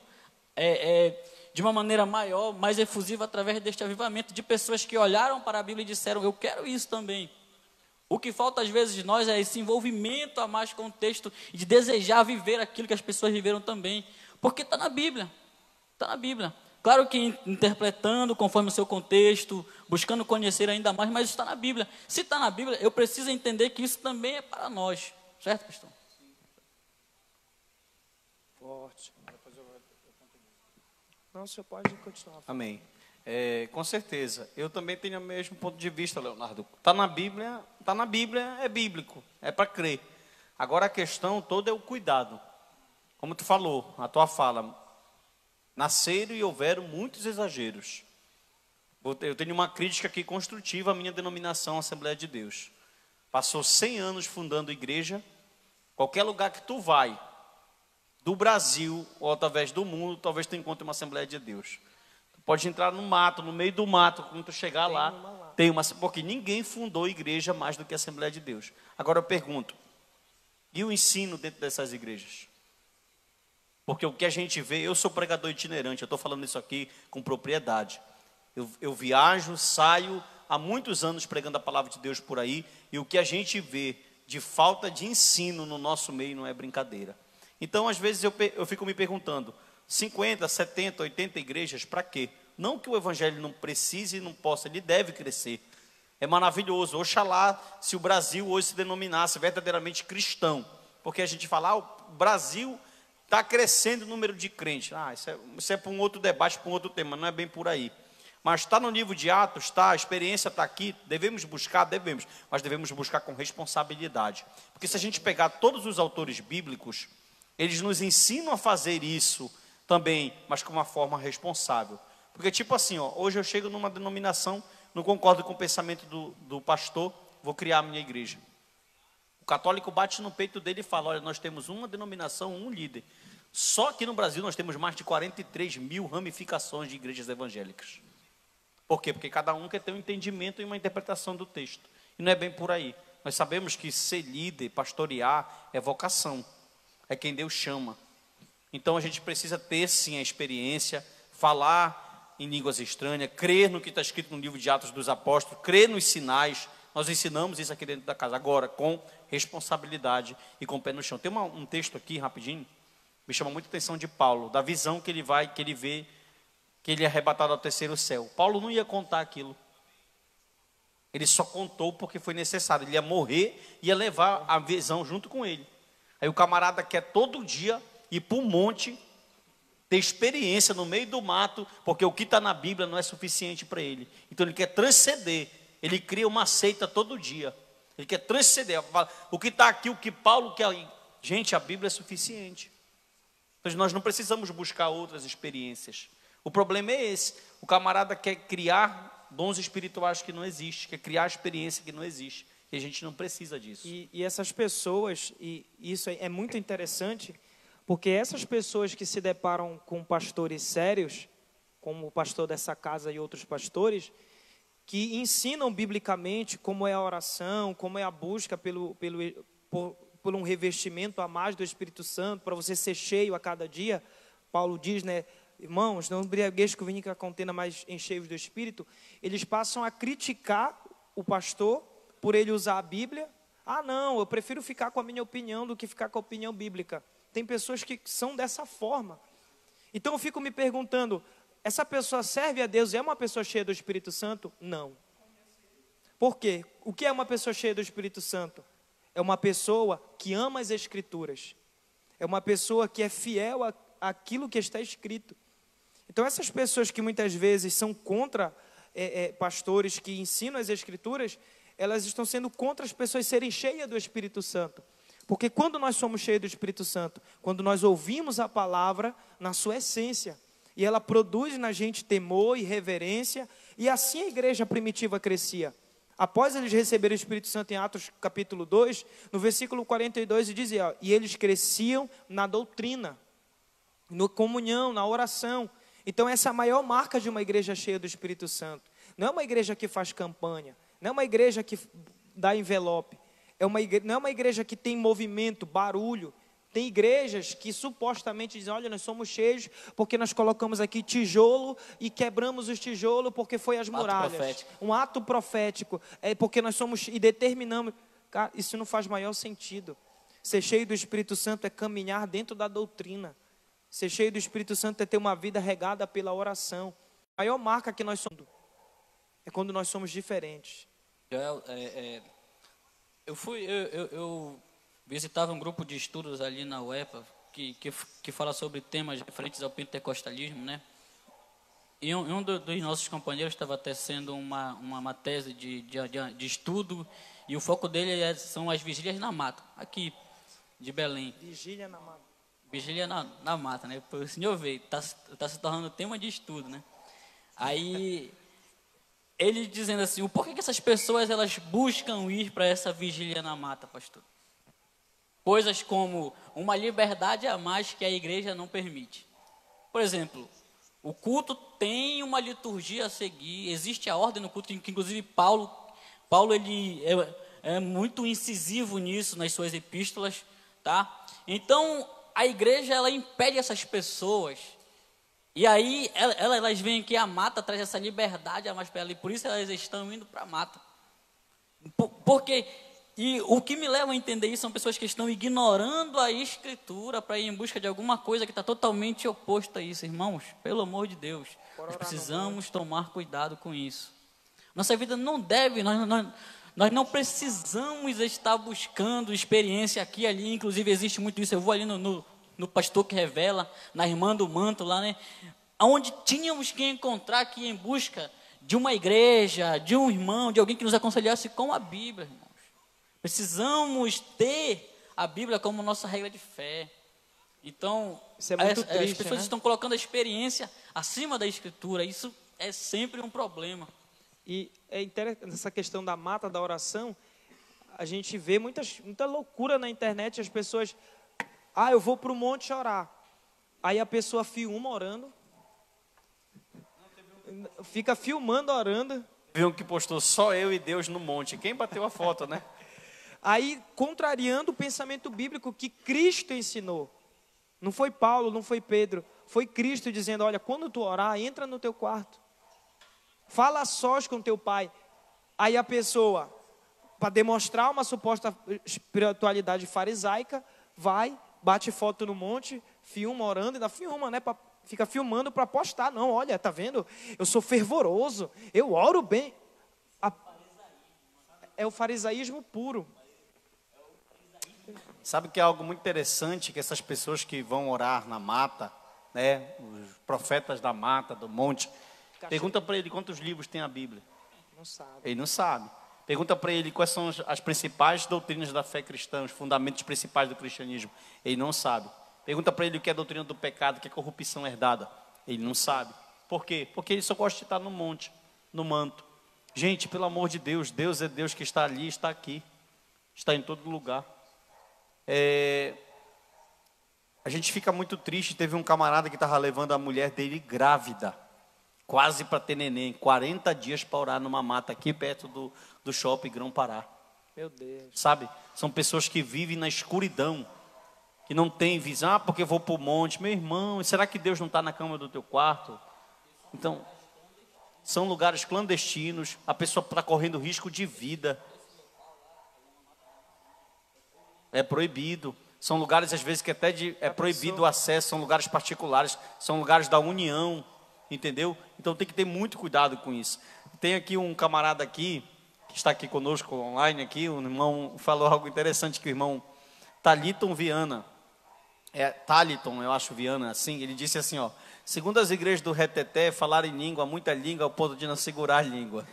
de uma maneira maior, mais efusiva, através deste avivamento, de pessoas que olharam para a Bíblia e disseram, eu quero isso também. O que falta às vezes de nós é esse envolvimento a mais com o texto e de desejar viver aquilo que as pessoas viveram também, porque está na Bíblia, está na Bíblia. Claro que interpretando conforme o seu contexto, buscando conhecer ainda mais, mas está na Bíblia. Se está na Bíblia, eu preciso entender que isso também é para nós, certo, pastor? Forte. Não, o senhor pode continuar. Amém. Com certeza. Eu também tenho o mesmo ponto de vista, Leonardo. Está na Bíblia, é bíblico, é para crer. Agora a questão toda é o cuidado. Como tu falou, a tua fala, nasceram e houveram muitos exageros. Eu tenho uma crítica aqui construtiva à minha denominação, Assembleia de Deus. Passou 100 anos fundando igreja. Qualquer lugar que tu vai, do Brasil ou através do mundo, talvez tu encontre uma Assembleia de Deus. Pode entrar no mato, no meio do mato, quando tu chegar lá, tem uma, porque ninguém fundou igreja mais do que a Assembleia de Deus. Agora eu pergunto, e o ensino dentro dessas igrejas? Porque o que a gente vê, eu sou pregador itinerante, eu estou falando isso aqui com propriedade. Eu viajo, saio há muitos anos pregando a palavra de Deus por aí, e o que a gente vê de falta de ensino no nosso meio não é brincadeira. Então, às vezes, eu fico me perguntando, 50, 70, 80 igrejas, para quê? Não que o evangelho não precise e não possa, ele deve crescer. É maravilhoso. Oxalá se o Brasil hoje se denominasse verdadeiramente cristão. Porque a gente fala, o Brasil está crescendo o número de crentes. Isso é para um outro debate, para um outro tema, não é bem por aí. Mas está no livro de Atos, está, a experiência está aqui, devemos buscar, mas devemos buscar com responsabilidade. Porque se a gente pegar todos os autores bíblicos, eles nos ensinam a fazer isso também, mas com uma forma responsável. Porque tipo assim, hoje eu chego numa denominação, não concordo com o pensamento do pastor, vou criar a minha igreja. O católico bate no peito dele e fala, olha, nós temos uma denominação, um líder. Só aqui no Brasil nós temos mais de 43 mil ramificações de igrejas evangélicas. Por quê? Porque cada um quer ter um entendimento e uma interpretação do texto. E não é bem por aí. Nós sabemos que ser líder, pastorear, é vocação. É quem Deus chama. Então a gente precisa ter sim a experiência, falar em línguas estranhas, crer no que está escrito no livro de Atos dos Apóstolos, crer nos sinais. Nós ensinamos isso aqui dentro da casa, agora com responsabilidade e com o pé no chão. Tem um texto aqui, rapidinho, me chama muita atenção de Paulo, da visão que ele vê, que ele é arrebatado ao terceiro céu. Paulo não ia contar aquilo. Ele só contou porque foi necessário. Ele ia morrer, ia levar a visão junto com ele. Aí o camarada quer todo dia ir para o monte, ter experiência no meio do mato, porque o que está na Bíblia não é suficiente para ele. Então ele quer transcender, ele cria uma seita todo dia. Ele quer transcender. O que está aqui, o que Paulo quer. Gente, a Bíblia é suficiente. Então nós não precisamos buscar outras experiências. O problema é esse. O camarada quer criar dons espirituais que não existem, quer criar experiência que não existe. E a gente não precisa disso. E essas pessoas, e isso é muito interessante, porque essas pessoas que se deparam com pastores sérios, como o pastor dessa casa e outros pastores, que ensinam biblicamente como é a oração, como é a busca por um revestimento a mais do Espírito Santo, para você ser cheio a cada dia. Paulo diz, né, irmãos, não embriagueis com vinho que a contenda, mas encheios do Espírito. Eles passam a criticar o pastor por ele usar a Bíblia. Não, eu prefiro ficar com a minha opinião do que ficar com a opinião bíblica. Tem pessoas que são dessa forma. Então eu fico me perguntando, essa pessoa serve a Deus, é uma pessoa cheia do Espírito Santo? Não. Por quê? O que é uma pessoa cheia do Espírito Santo? É uma pessoa que ama as Escrituras. É uma pessoa que é fiel àquilo que está escrito. Então essas pessoas que muitas vezes são contra pastores que ensinam as Escrituras, elas estão sendo contra as pessoas serem cheias do Espírito Santo. Porque quando nós somos cheios do Espírito Santo, quando nós ouvimos a palavra na sua essência, e ela produz na gente temor e reverência, e assim a igreja primitiva crescia. Após eles receberem o Espírito Santo em Atos capítulo 2, no versículo 42, ele dizia, ó, e eles cresciam na doutrina, na comunhão, na oração. Então essa é a maior marca de uma igreja cheia do Espírito Santo. Não é uma igreja que faz campanha, não é uma igreja que dá envelope, não é uma igreja que tem movimento, barulho. Tem igrejas que supostamente dizem, olha, nós somos cheios porque nós colocamos aqui tijolo e quebramos os tijolos porque foi as muralhas. Um ato profético. É porque nós somos e determinamos. Cara, isso não faz maior sentido. Ser cheio do Espírito Santo é caminhar dentro da doutrina. Ser cheio do Espírito Santo é ter uma vida regada pela oração. A maior marca que nós somos é quando nós somos diferentes. Eu visitava um grupo de estudos ali na UEPA que fala sobre temas referentes ao pentecostalismo, né? E um dos nossos companheiros estava tecendo uma tese de estudo, e o foco dele são as vigílias na mata, aqui de Belém. Vigília na mata. Vigília na mata, né? O senhor veio, tá se tornando tema de estudo, né? Aí ele dizendo assim, o porquê que essas pessoas elas buscam ir para essa vigília na mata, pastor? Coisas como uma liberdade a mais que a igreja não permite. Por exemplo, o culto tem uma liturgia a seguir, existe a ordem no culto, que inclusive Paulo ele é muito incisivo nisso nas suas epístolas, tá? Então, a igreja ela impede essas pessoas, e aí elas veem que a mata traz essa liberdade a mais para ela, e por isso elas estão indo para a mata. Porque... E o que me leva a entender isso são pessoas que estão ignorando a Escritura para ir em busca de alguma coisa que está totalmente oposta a isso. Irmãos, pelo amor de Deus, nós precisamos tomar cuidado com isso. Nossa vida não deve, nós não precisamos estar buscando experiência aqui e ali. Inclusive existe muito isso, eu vou ali no pastor que revela, na irmã do manto lá, né? Onde tínhamos que encontrar aqui em busca de uma igreja, de um irmão, de alguém que nos aconselhasse com a Bíblia, irmão. Precisamos ter a Bíblia como nossa regra de fé. Então, isso é muito triste, as pessoas estão colocando a experiência acima da Escritura. Isso é sempre um problema. E é interessante essa questão da mata da oração. A gente vê muita loucura na internet. As pessoas, eu vou para o monte orar. Aí a pessoa filma orando. Fica filmando orando. Viu que postou só eu e Deus no monte. Quem bateu a foto, né? Aí, contrariando o pensamento bíblico que Cristo ensinou. Não foi Paulo, não foi Pedro. Foi Cristo dizendo, olha, quando tu orar, entra no teu quarto. Fala a sós com teu pai. Aí a pessoa, para demonstrar uma suposta espiritualidade farisaica, vai, bate foto no monte, filma orando, ainda filma, né? Fica filmando para postar. Não, olha, tá vendo? Eu sou fervoroso, eu oro bem. É o farisaísmo puro. Sabe que é algo muito interessante, que essas pessoas que vão orar na mata, né, os profetas da mata, do monte, pergunta para ele quantos livros tem a Bíblia. Não sabe. Ele não sabe. Pergunta para ele quais são as principais doutrinas da fé cristã, os fundamentos principais do cristianismo. Ele não sabe. Pergunta para ele o que é a doutrina do pecado, o que é corrupção herdada. Ele não sabe. Por quê? Porque ele só gosta de estar no monte, no manto. Gente, pelo amor de Deus, Deus é Deus que está ali, está aqui, está em todo lugar. A gente fica muito triste. Teve um camarada que estava levando a mulher dele grávida, quase para ter neném, 40 dias para orar numa mata aqui perto do shopping Grão-Pará. Meu Deus. Sabe, são pessoas que vivem na escuridão, que não tem visão, porque eu vou para o monte. Meu irmão, será que Deus não está na cama do teu quarto? Então, são lugares clandestinos, a pessoa está correndo risco de vida. É proibido. São lugares, às vezes, que até é proibido o acesso, são lugares particulares, são lugares da união, entendeu? Então tem que ter muito cuidado com isso. Tem aqui um camarada aqui, que está aqui conosco online, aqui, um irmão falou algo interessante, que o irmão Taliton Viana, Taliton, eu acho Viana, assim, ele disse assim, ó, segundo as igrejas do Reteté, falar em língua, muita língua, ao ponto de não segurar a língua.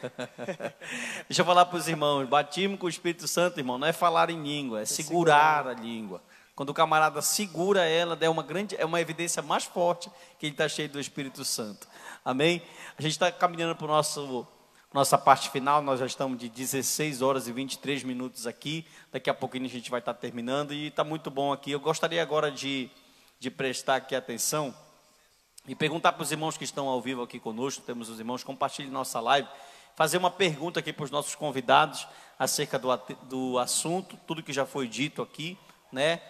Deixa eu falar para os irmãos, batismo com o Espírito Santo, irmão, não é falar em língua, é segurar a língua. Quando o camarada segura ela, é uma evidência mais forte que ele está cheio do Espírito Santo. Amém? A gente está caminhando para o nossa parte final. Nós já estamos de 16 horas e 23 minutos aqui. Daqui a pouquinho a gente vai estar terminando e está muito bom aqui. Eu gostaria agora de prestar aqui atenção e perguntar para os irmãos que estão ao vivo aqui conosco. Temos os irmãos, compartilhem nossa live. Fazer uma pergunta aqui para os nossos convidados acerca do assunto, tudo que já foi dito aqui, né?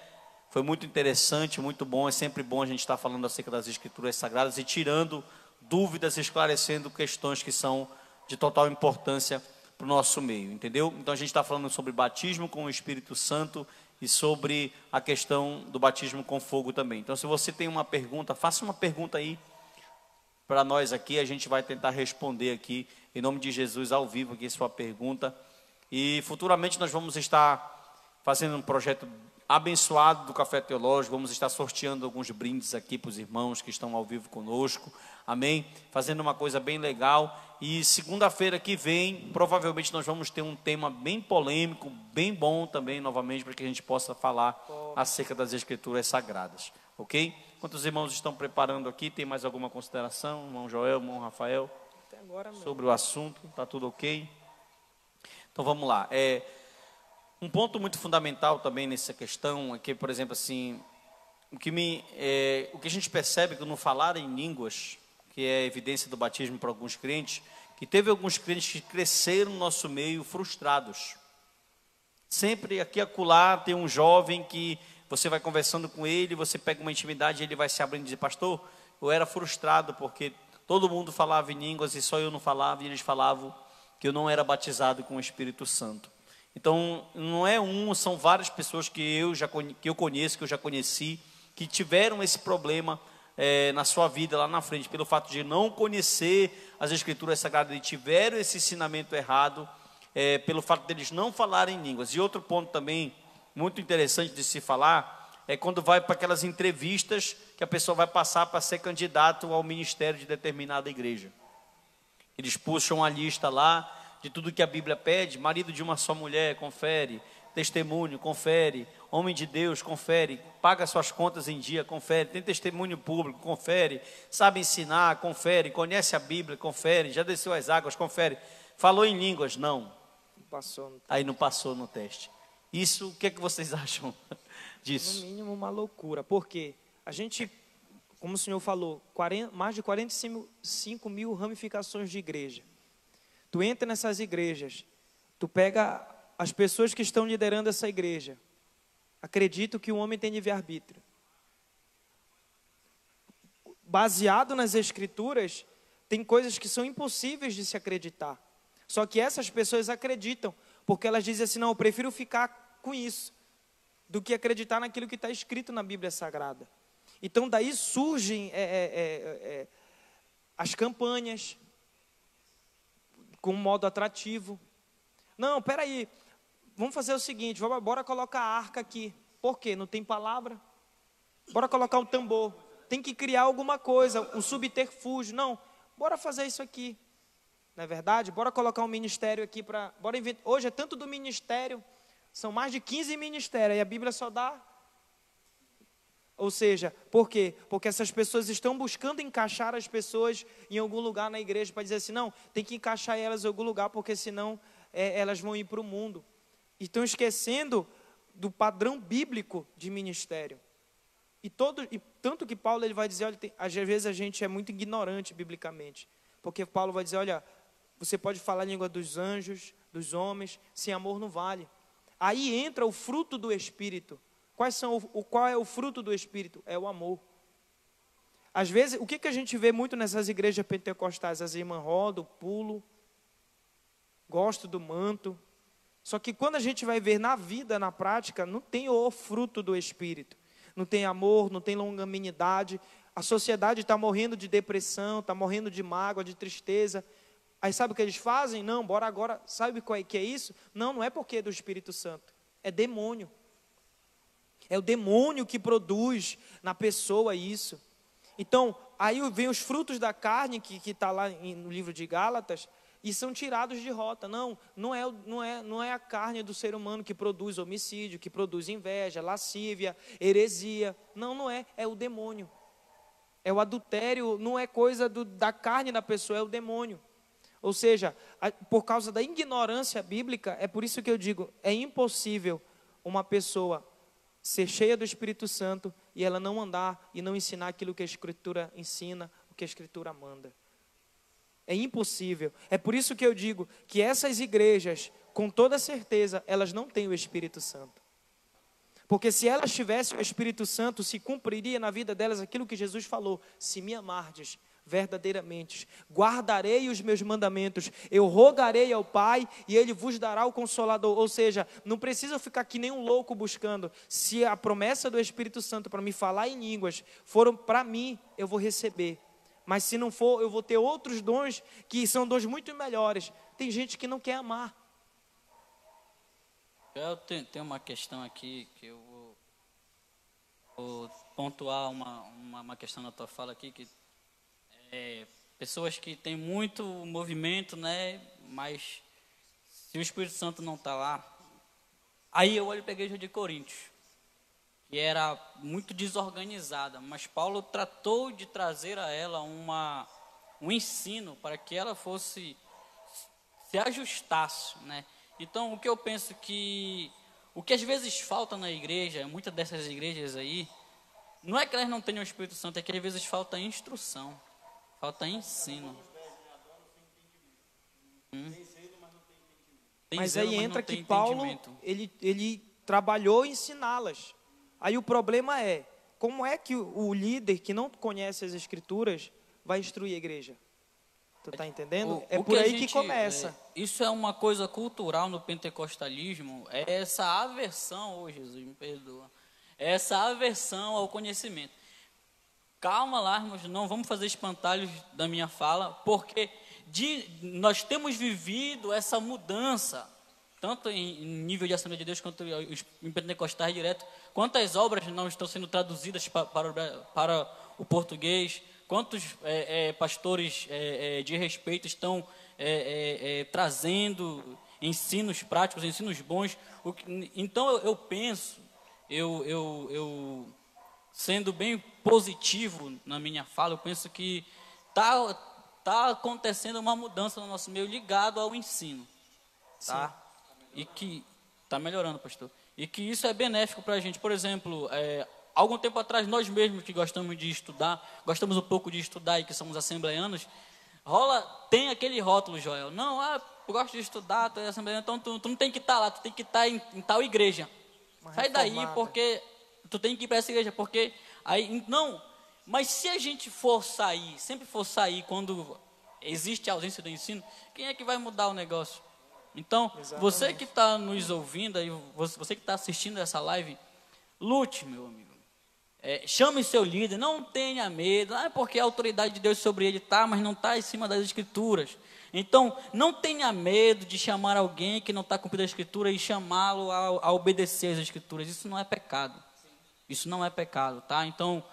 Foi muito interessante, muito bom. É sempre bom a gente estar falando acerca das Escrituras Sagradas e tirando dúvidas, esclarecendo questões que são de total importância para o nosso meio, entendeu? Então a gente está falando sobre batismo com o Espírito Santo e sobre a questão do batismo com fogo também. Então, se você tem uma pergunta, faça uma pergunta aí para nós aqui, a gente vai tentar responder aqui, em nome de Jesus, ao vivo aqui, sua pergunta. E futuramente nós vamos estar fazendo um projeto abençoado do Café Teológico, vamos estar sorteando alguns brindes aqui para os irmãos que estão ao vivo conosco, amém? Fazendo uma coisa bem legal. E segunda-feira que vem, provavelmente nós vamos ter um tema bem polêmico, bem bom também, novamente, para que a gente possa falar acerca das Escrituras Sagradas, ok? Enquanto os irmãos estão preparando aqui, tem mais alguma consideração? Irmão Joel, irmão Rafael? Até agora não. Sobre o assunto, está tudo ok? Então vamos lá. Um ponto muito fundamental também nessa questão é que, por exemplo, assim, o que a gente percebe que no falar em línguas, que é evidência do batismo para alguns crentes, que teve alguns crentes que cresceram no nosso meio frustrados. Sempre aqui e acolá tem um jovem que você vai conversando com ele, você pega uma intimidade e ele vai se abrindo e dizer: pastor, eu era frustrado porque todo mundo falava em línguas e só eu não falava, e eles falavam que eu não era batizado com o Espírito Santo. Então, não é são várias pessoas que eu conheço, que eu já conheci, que tiveram esse problema na sua vida lá na frente, pelo fato de não conhecer as Escrituras Sagradas e tiveram esse ensinamento errado, pelo fato deles não falarem línguas. E outro ponto também muito interessante de se falar é quando vai para aquelas entrevistas que a pessoa vai passar para ser candidato ao ministério de determinada igreja. Eles puxam a lista lá de tudo que a Bíblia pede: marido de uma só mulher, confere; testemunho, confere; homem de Deus, confere; paga suas contas em dia, confere; tem testemunho público, confere; sabe ensinar, confere; conhece a Bíblia, confere; já desceu as águas, confere; falou em línguas, não. Aí não passou no teste. Isso, o que é que vocês acham disso? No mínimo uma loucura, porque a gente, como o senhor falou, mais de 45 mil ramificações de igreja. Tu entra nessas igrejas, tu pega as pessoas que estão liderando essa igreja. Acredito que o homem tem livre-arbítrio. Baseado nas Escrituras, tem coisas que são impossíveis de se acreditar. Só que essas pessoas acreditam, porque elas dizem assim: não, eu prefiro ficar com isso, do que acreditar naquilo que está escrito na Bíblia Sagrada. Então daí surgem as campanhas, com um modo atrativo. Não, peraí, vamos fazer o seguinte, bora colocar a arca aqui. Por quê? Não tem palavra? Bora colocar um tambor. Tem que criar alguma coisa, um subterfúgio. Não, bora fazer isso aqui. Não é verdade? Bora colocar um ministério aqui para... Hoje é tanto do ministério, são mais de 15 ministérios, e a Bíblia só dá... Ou seja, por quê? Porque essas pessoas estão buscando encaixar as pessoas em algum lugar na igreja, para dizer assim: não, tem que encaixar elas em algum lugar, porque senão elas vão ir para o mundo. E estão esquecendo do padrão bíblico de ministério. E tanto que Paulo ele vai dizer, olha, às vezes a gente é muito ignorante biblicamente, porque Paulo vai dizer: olha, você pode falar a língua dos anjos, dos homens, sem amor não vale. Aí entra o fruto do Espírito. Qual é o fruto do Espírito? É o amor. Às vezes, o que a gente vê muito nessas igrejas pentecostais? As irmãs rodam, pulam, gostam do manto. Só que quando a gente vai ver na vida, na prática, não tem o fruto do Espírito. Não tem amor, não tem longanimidade. A sociedade está morrendo de depressão, está morrendo de mágoa, de tristeza. Aí sabe o que eles fazem? Não, bora agora. Sabe qual é que é isso? Não é porque é do Espírito Santo. É demônio. É o demônio que produz na pessoa isso. Então, aí vem os frutos da carne, que está lá no livro de Gálatas, e são tirados de rota. Não é a carne do ser humano que produz homicídio, que produz inveja, lascívia, heresia. Não é. É o demônio. É o adultério, não é coisa da carne da pessoa, é o demônio. Ou seja, por causa da ignorância bíblica, é por isso que eu digo, é impossível uma pessoa ser cheia do Espírito Santo e ela não andar e não ensinar aquilo que a Escritura ensina, o que a Escritura manda. É impossível. É por isso que eu digo que essas igrejas, com toda certeza, elas não têm o Espírito Santo. Porque se elas tivessem o Espírito Santo, se cumpriria na vida delas aquilo que Jesus falou: se me amardes verdadeiramente, guardarei os meus mandamentos, eu rogarei ao Pai e Ele vos dará o Consolador. Ou seja, não precisa ficar que nem um louco buscando. Se a promessa do Espírito Santo para me falar em línguas foram para mim, eu vou receber. Mas se não for, eu vou ter outros dons que são dons muito melhores. Tem gente que não quer amar. Eu tenho uma questão aqui que eu vou pontuar uma questão na tua fala aqui, que pessoas que têm muito movimento, né? Mas se o Espírito Santo não está lá, aí eu olho para a igreja de Coríntios, que era muito desorganizada, mas Paulo tratou de trazer a ela um ensino para que ela fosse, se ajustasse, né? Então, o que eu penso que, o que às vezes falta na igreja, muitas dessas igrejas aí, não é que elas não tenham o Espírito Santo, é que às vezes falta instrução, falta ensino. Mas aí entra que Paulo, ele trabalhou em ensiná-las. Aí o problema é, como é que o líder que não conhece as Escrituras vai instruir a igreja? Tu está entendendo? É por aí que começa. Isso é uma coisa cultural no pentecostalismo, é essa aversão, oh Jesus, me perdoa, é essa aversão ao conhecimento. Calma lá, irmãos, não vamos fazer espantalhos da minha fala, porque nós temos vivido essa mudança, tanto em nível de Assembleia de Deus, quanto em pentecostais direto, quantas obras não estão sendo traduzidas para o português, quantos pastores de respeito estão trazendo ensinos práticos, ensinos bons. Então eu penso, sendo bem positivo na minha fala, eu penso que tá acontecendo uma mudança no nosso meio ligado ao ensino, tá? Sim. E que está melhorando, pastor. E que isso é benéfico para a gente. Por exemplo, algum tempo atrás, nós mesmos que gostamos de estudar, gostamos um pouco de estudar e que somos assembleanos, tem aquele rótulo, Joel. Não, eu gosto de estudar, tu é assembleano, então tu não tem que estar lá, tu tem que estar em tal igreja. Sai daí, porque tu tem que ir para essa igreja, porque aí, não. Mas se a gente sempre for sair quando existe a ausência do ensino, quem é que vai mudar o negócio? Então, exatamente. Você que está nos ouvindo, aí, você que está assistindo essa live, lute, meu amigo. Chame seu líder, não tenha medo, porque a autoridade de Deus sobre ele está, mas não está em cima das Escrituras. Então, não tenha medo de chamar alguém que não está cumprindo a Escritura e chamá-lo a obedecer às Escrituras. Isso não é pecado. Isso não é pecado, tá? Então,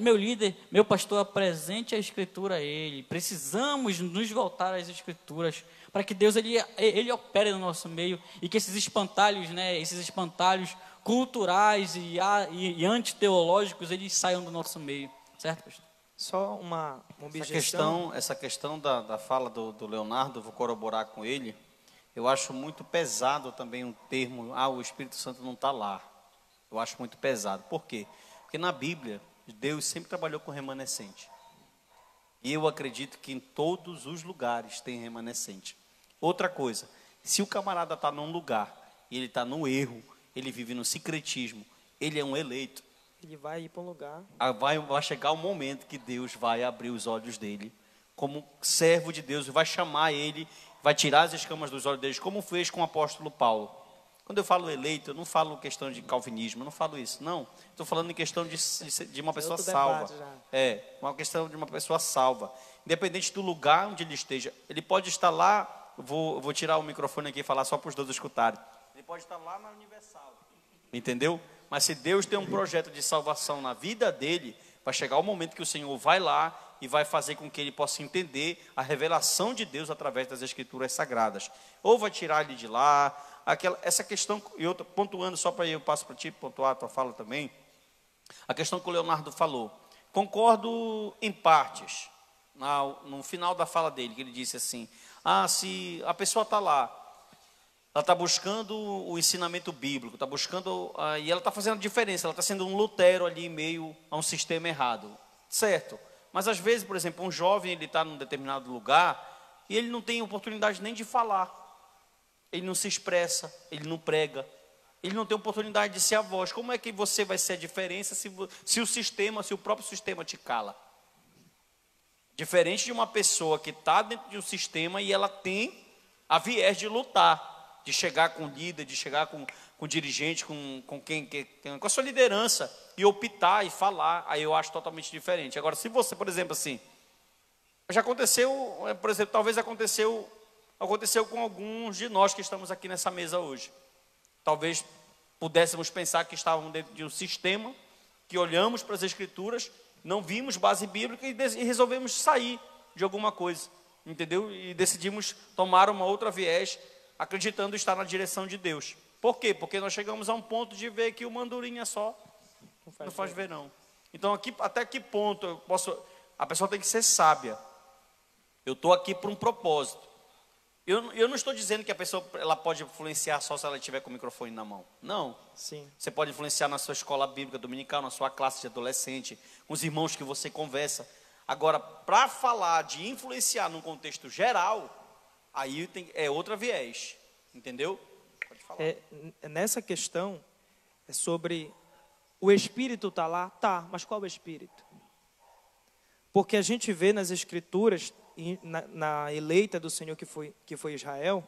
meu líder, meu pastor, apresente a Escritura a ele. Precisamos nos voltar às Escrituras para que Deus ele opere no nosso meio e que esses espantalhos, né, esses espantalhos culturais e antiteológicos, eles saiam do nosso meio, certo, pastor? Só uma objeção. Essa questão da fala do Leonardo, vou corroborar com ele. Eu acho muito pesado também um termo, o Espírito Santo não está lá. Eu acho muito pesado. Por quê? Porque na Bíblia, Deus sempre trabalhou com remanescente. E eu acredito que em todos os lugares tem remanescente. Outra coisa, se o camarada está num lugar e ele está no erro, ele vive no secretismo, ele é um eleito. Ele vai ir para um lugar. Vai chegar o momento que Deus vai abrir os olhos dele, como servo de Deus, e vai chamar ele, vai tirar as escamas dos olhos dele, como fez com o apóstolo Paulo. Quando eu falo eleito, eu não falo questão de calvinismo, eu não falo isso, não. Estou falando em questão de uma pessoa salva. Uma questão de uma pessoa salva. Independente do lugar onde ele esteja, ele pode estar lá, vou tirar o microfone aqui e falar só para os dois escutarem. Ele pode estar lá na Universal, entendeu? Mas se Deus tem um projeto de salvação na vida dele, vai chegar o momento que o Senhor vai lá e vai fazer com que ele possa entender a revelação de Deus através das Escrituras Sagradas. Ou vai tirar ele de lá, essa questão, e eu pontuando só para eu passo para ti, pontuar a tua fala também, a questão que o Leonardo falou. Concordo em partes, no final da fala dele, que ele disse assim, se a pessoa está lá, ela está buscando o ensinamento bíblico, está buscando, e ela está fazendo a diferença, ela está sendo um Lutero ali em meio a um sistema errado, certo? Mas às vezes, por exemplo, um jovem, ele está num determinado lugar, e ele não tem oportunidade nem de falar, ele não se expressa, ele não prega, ele não tem oportunidade de ser a voz. Como é que você vai ser a diferença se o próprio sistema te cala? Diferente de uma pessoa que está dentro de um sistema e ela tem a viés de lutar, de chegar com o líder, de chegar com o dirigente, com a sua liderança, e optar e falar, aí eu acho totalmente diferente. Agora, se você, por exemplo, assim, já aconteceu, por exemplo, talvez aconteceu com alguns de nós que estamos aqui nessa mesa hoje. Talvez pudéssemos pensar que estávamos dentro de um sistema, que olhamos para as Escrituras, não vimos base bíblica e resolvemos sair de alguma coisa, entendeu? E decidimos tomar uma outra viés, acreditando estar na direção de Deus. Por quê? Porque nós chegamos a um ponto de ver que o mandurinha só não faz verão. Então, até que ponto a pessoa tem que ser sábia. Eu estou aqui por um propósito. Eu não estou dizendo que a pessoa ela pode influenciar só se ela estiver com o microfone na mão. Não. Sim. Você pode influenciar na sua escola bíblica dominical, na sua classe de adolescente, com os irmãos que você conversa. Agora, para falar de influenciar num contexto geral, aí é outra viés. Entendeu? Pode falar. Nessa questão, é sobre o Espírito está lá? Tá, mas qual é o Espírito? Porque a gente vê nas Escrituras, na eleita do Senhor que foi Israel,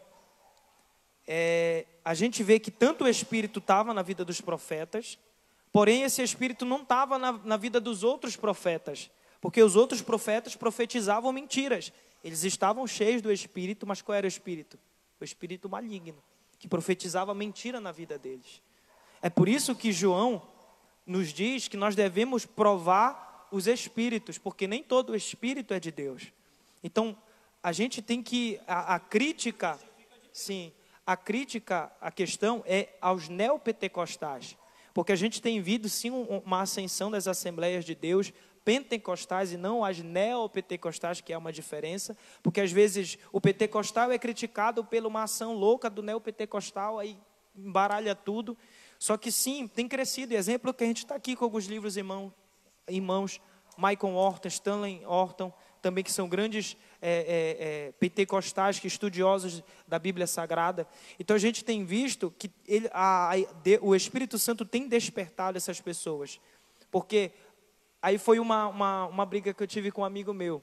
a gente vê que tanto o Espírito estava na vida dos profetas, porém esse Espírito não estava na vida dos outros profetas, porque os outros profetas profetizavam mentiras. Eles estavam cheios do Espírito, mas qual era o Espírito? O Espírito maligno, que profetizava mentira na vida deles. É por isso que João nos diz que nós devemos provar os Espíritos, porque nem todo o Espírito é de Deus. Então, a gente tem que, a crítica, sim, a questão é aos neopentecostais, porque a gente tem visto, sim, uma ascensão das Assembleias de Deus pentecostais e não as neopentecostais, que é uma diferença, porque às vezes o pentecostal é criticado por uma ação louca do neopentecostal, aí embaralha tudo, só que sim, tem crescido, exemplo que a gente está aqui com alguns livros irmãos Michael Horton, Stanley Horton, também que são grandes pentecostais, que estudiosos da Bíblia Sagrada. Então a gente tem visto que o Espírito Santo tem despertado essas pessoas. Porque aí foi uma briga que eu tive com um amigo meu.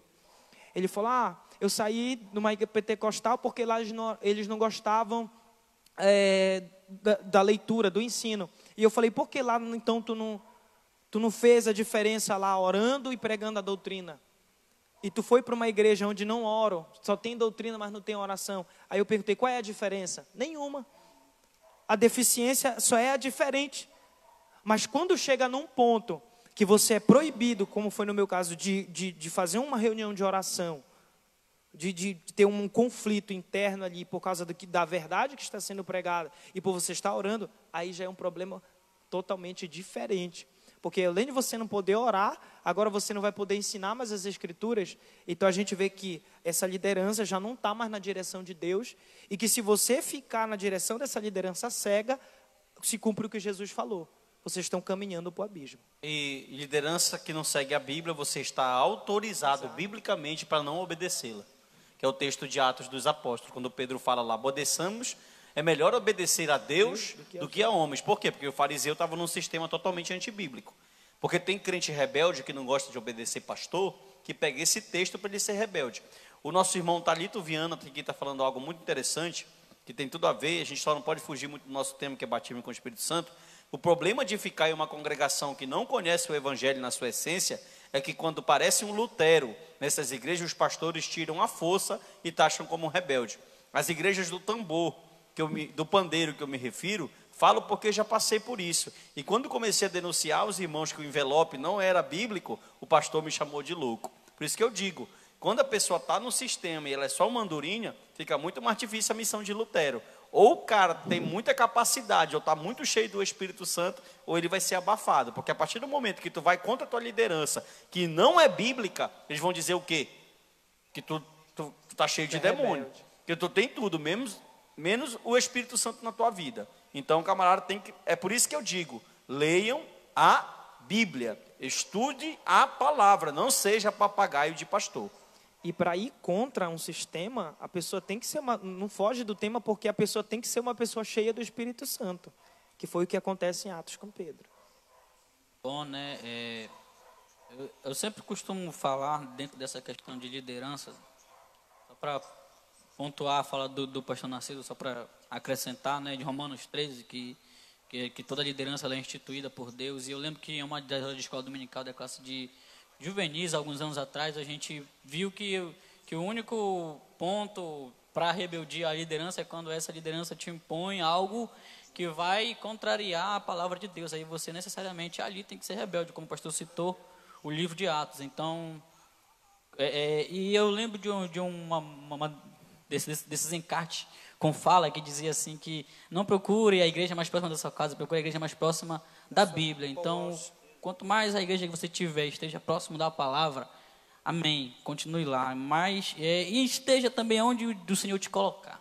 Ele falou, eu saí de uma igreja pentecostal porque lá eles não gostavam da leitura, do ensino. E eu falei, por que lá então tu não fez a diferença lá orando e pregando a doutrina? E tu foi para uma igreja onde não oram, só tem doutrina, mas não tem oração. Aí eu perguntei, qual é a diferença? Nenhuma. A deficiência só é a diferente. Mas quando chega num ponto que você é proibido, como foi no meu caso, de fazer uma reunião de oração, de ter um conflito interno ali por causa da verdade que está sendo pregada e por você estar orando, aí já é um problema totalmente diferente. Porque além de você não poder orar, agora você não vai poder ensinar mais as Escrituras. Então a gente vê que essa liderança já não está mais na direção de Deus. E que se você ficar na direção dessa liderança cega, se cumpre o que Jesus falou. Vocês estão caminhando para o abismo. E liderança que não segue a Bíblia, você está autorizado biblicamente para não obedecê-la. Que é o texto de Atos dos Apóstolos. Quando Pedro fala lá, obedeçamos, é melhor obedecer a Deus do que a homens. Por quê? Porque o fariseu estava num sistema totalmente antibíblico. Porque tem crente rebelde que não gosta de obedecer pastor, que pega esse texto para ele ser rebelde. O nosso irmão Talito Viana aqui está falando algo muito interessante, que tem tudo a ver, a gente só não pode fugir muito do nosso tema, que é batismo com o Espírito Santo. O problema de ficar em uma congregação que não conhece o Evangelho na sua essência, é que quando parece um Lutero, nessas igrejas os pastores tiram a força e taxam como rebelde. As igrejas do tambor, do pandeiro que eu me refiro, falo porque já passei por isso. E quando comecei a denunciar aos irmãos que o envelope não era bíblico, o pastor me chamou de louco. Por isso que eu digo, quando a pessoa está no sistema e ela é só uma andorinha, fica muito mais difícil a missão de Lutero. Ou o cara tem muita capacidade, ou está muito cheio do Espírito Santo, ou ele vai ser abafado. Porque a partir do momento que tu vai contra a tua liderança, que não é bíblica, eles vão dizer o quê? que tu tá cheio de demônio. rebelde. Que tu tem tudo, menos o Espírito Santo na tua vida. Então, camarada, é por isso que eu digo, leiam a Bíblia, estude a palavra, não seja papagaio de pastor. E para ir contra um sistema, a pessoa tem que ser não foge do tema, porque a pessoa tem que ser uma pessoa cheia do Espírito Santo, que foi o que acontece em Atos com Pedro. Bom, né? Eu sempre costumo falar dentro dessa questão de liderança, só para pontuar a fala do pastor Narciso, só para acrescentar, né, de Romanos 13, que toda liderança ela é instituída por Deus. E eu lembro que em uma das aulas de escola dominical da classe de juvenis, alguns anos atrás, a gente viu que o único ponto para a rebeldia à liderança é quando essa liderança te impõe algo que vai contrariar a palavra de Deus. Aí você necessariamente ali tem que ser rebelde, como o pastor citou o livro de Atos. Então, e eu lembro desses encartes com fala que dizia assim que não procure a igreja mais próxima da sua casa, procure a igreja mais próxima da Bíblia. Então, quanto mais a igreja que você tiver esteja próximo da palavra, amém, continue lá. Mas, e esteja também onde o Senhor te colocar.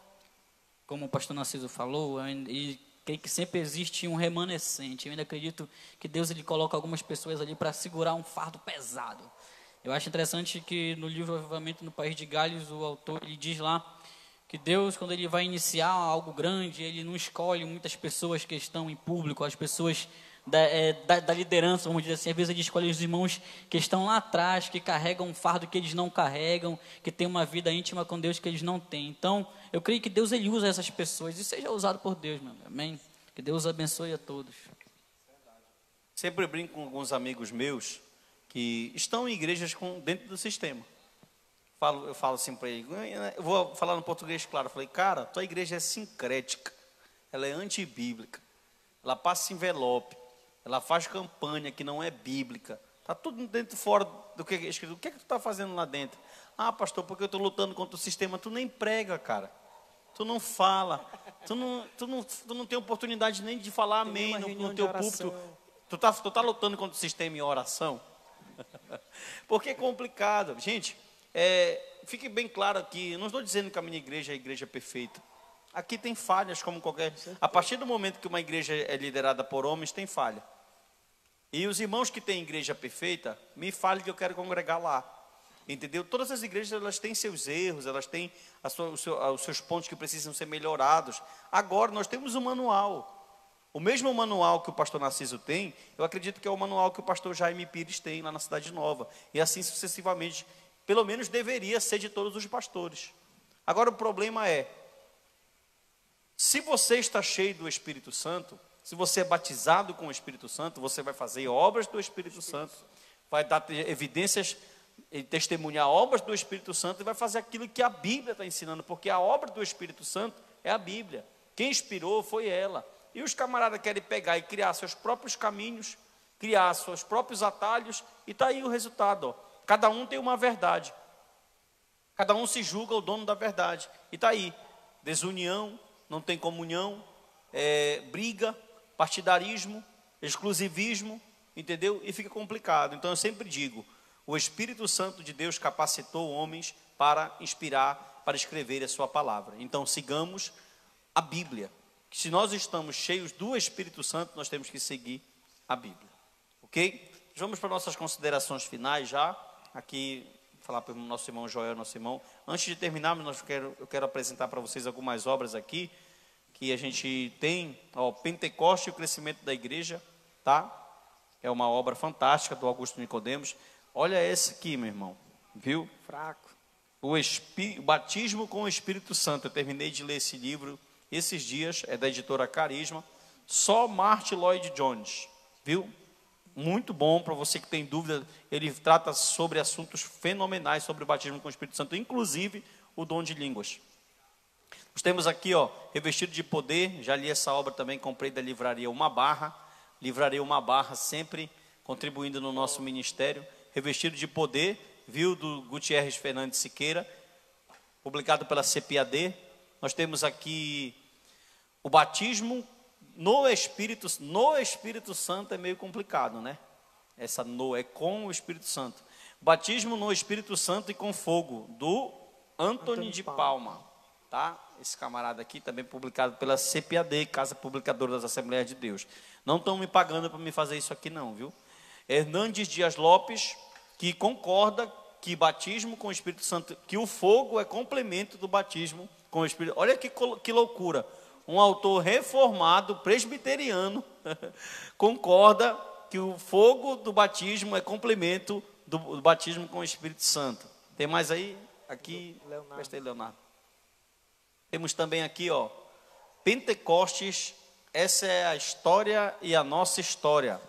Como o pastor Narciso falou, e creio que sempre existe um remanescente. Eu ainda acredito que Deus ele coloca algumas pessoas ali para segurar um fardo pesado. Eu acho interessante que no livro Avivamento no País de Gales, o autor ele diz lá que Deus, quando ele vai iniciar algo grande, ele não escolhe muitas pessoas que estão em público, as pessoas da liderança, vamos dizer assim. Às vezes ele escolhe os irmãos que estão lá atrás, que carregam um fardo que eles não carregam, que têm uma vida íntima com Deus que eles não têm. Então, eu creio que Deus ele usa essas pessoas, e seja usado por Deus, meu amigo. Amém? Que Deus abençoe a todos. Sempre brinco com alguns amigos meus que estão em igrejas dentro do sistema. Eu falo assim para ele, eu vou falar no português claro, eu falei, cara, tua igreja é sincrética, ela é antibíblica, ela passa envelope, ela faz campanha que não é bíblica, está tudo dentro fora do que é escrito. O que é que tu está fazendo lá dentro? Ah, pastor, porque eu estou lutando contra o sistema. Tu nem prega, cara, tu não fala, tu não tem oportunidade nem de falar amém no teu púlpito. Tu tá lutando contra o sistema em oração? Porque é complicado, gente. Fique bem claro aqui, eu não estou dizendo que a minha igreja é a igreja perfeita. Aqui tem falhas como qualquer. A partir do momento que uma igreja é liderada por homens, tem falha. E os irmãos que têm igreja perfeita, me falem que eu quero congregar lá. Entendeu? Todas as igrejas elas têm seus erros, elas têm os seus pontos que precisam ser melhorados. Agora nós temos um manual. O mesmo manual que o pastor Narciso tem, eu acredito que é o manual que o pastor Jaime Pires tem lá na Cidade Nova. E assim sucessivamente. Pelo menos deveria ser de todos os pastores. Agora o problema é, se você está cheio do Espírito Santo, se você é batizado com o Espírito Santo, você vai fazer obras do Espírito Santo, vai dar evidências e testemunhar obras do Espírito Santo e vai fazer aquilo que a Bíblia está ensinando, porque a obra do Espírito Santo é a Bíblia. Quem inspirou foi ela. E os camaradas querem pegar e criar seus próprios caminhos, criar seus próprios atalhos, e está aí o resultado, ó. Cada um tem uma verdade. Cada um se julga o dono da verdade. E está aí. Desunião, não tem comunhão, briga, partidarismo, exclusivismo, entendeu? E fica complicado. Então eu sempre digo, o Espírito Santo de Deus capacitou homens para inspirar, para escrever a sua palavra. Então sigamos a Bíblia. Se nós estamos cheios do Espírito Santo, nós temos que seguir a Bíblia. Ok? Vamos para nossas considerações finais já. Aqui, falar para o nosso irmão Joel, nosso irmão. Antes de terminarmos, eu quero apresentar para vocês algumas obras aqui, que a gente tem, ó, Pentecoste e o Crescimento da Igreja, tá? É uma obra fantástica do Augusto Nicodemos. Olha esse aqui, meu irmão, viu? Fraco. O Batismo com o Espírito Santo. Eu terminei de ler esse livro esses dias, é da editora Carisma. Só Martin Lloyd Jones, viu? Muito bom para você que tem dúvida. Ele trata sobre assuntos fenomenais sobre o batismo com o Espírito Santo, inclusive o dom de línguas. Nós temos aqui, ó, Revestido de Poder. Já li essa obra também, comprei da livraria Uma Barra. Livraria Uma Barra, sempre contribuindo no nosso ministério. Revestido de Poder, viu, do Gutierrez Fernandes Siqueira, publicado pela CPAD. Nós temos aqui o batismo no Espírito Santo, é meio complicado, né? Essa no é com o Espírito Santo. Batismo no Espírito Santo e com Fogo, do Antônio de Palma, tá? Esse camarada aqui, também publicado pela CPAD, Casa Publicadora das Assembleias de Deus. Não estão me pagando para me fazer isso aqui não, viu? Hernandes Dias Lopes, que concorda que batismo com o Espírito Santo, que o fogo é complemento do batismo com o Espírito. Olha que loucura. Um autor reformado, presbiteriano, concorda que o fogo do batismo é complemento do batismo com o Espírito Santo. Tem mais aí? Aqui, presta aí, Leonardo. Temos também aqui, ó, Pentecostes, essa é a história e a nossa história.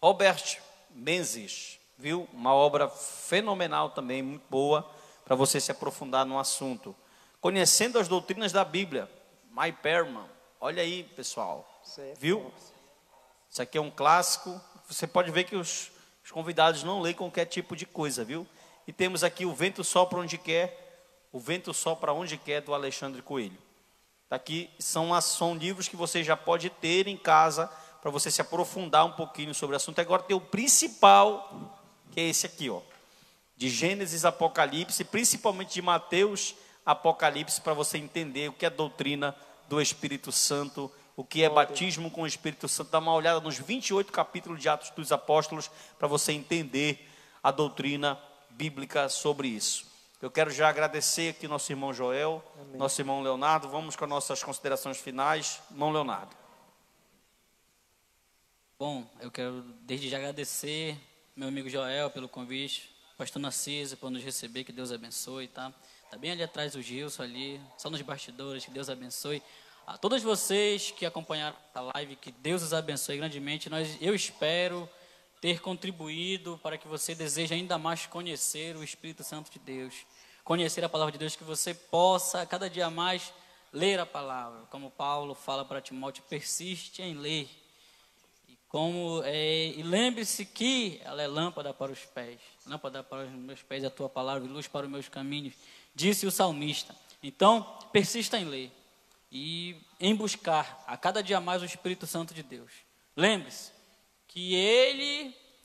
Robert Menzies, viu? Uma obra fenomenal também, muito boa, para você se aprofundar no assunto. Conhecendo as doutrinas da Bíblia, Mai Perman, olha aí, pessoal, viu? Isso aqui é um clássico. Você pode ver que os convidados não leem qualquer tipo de coisa, viu? E temos aqui O Vento Sopra Onde Quer, O Vento Sopra Onde Quer, do Alexandre Coelho. Aqui são livros que você já pode ter em casa, para você se aprofundar um pouquinho sobre o assunto. Agora tem o principal, que é esse aqui, ó, de Gênesis, Apocalipse, principalmente de Mateus, Apocalipse, para você entender o que é doutrina do Espírito Santo, o que é batismo com o Espírito Santo. Dá uma olhada nos 28 capítulos de Atos dos Apóstolos, para você entender a doutrina bíblica sobre isso. Eu quero já agradecer aqui nosso irmão Joel, amém, nosso irmão Leonardo. Vamos com as nossas considerações finais. Irmão Leonardo. Bom, eu quero desde já agradecer meu amigo Joel pelo convite, pastor Narciso por nos receber, que Deus abençoe, tá? Tá bem ali atrás o Gilson ali, só nos bastidores, que Deus abençoe. A todos vocês que acompanharam a live, que Deus os abençoe grandemente. Eu espero ter contribuído para que você deseje ainda mais conhecer o Espírito Santo de Deus, conhecer a palavra de Deus, que você possa cada dia mais ler a palavra, como Paulo fala para Timóteo, persiste em ler. E lembre-se que ela é lâmpada para os pés, lâmpada para os meus pés é a tua palavra e luz para os meus caminhos, disse o salmista. Então, persista em ler e em buscar a cada dia mais o Espírito Santo de Deus. Lembre-se que é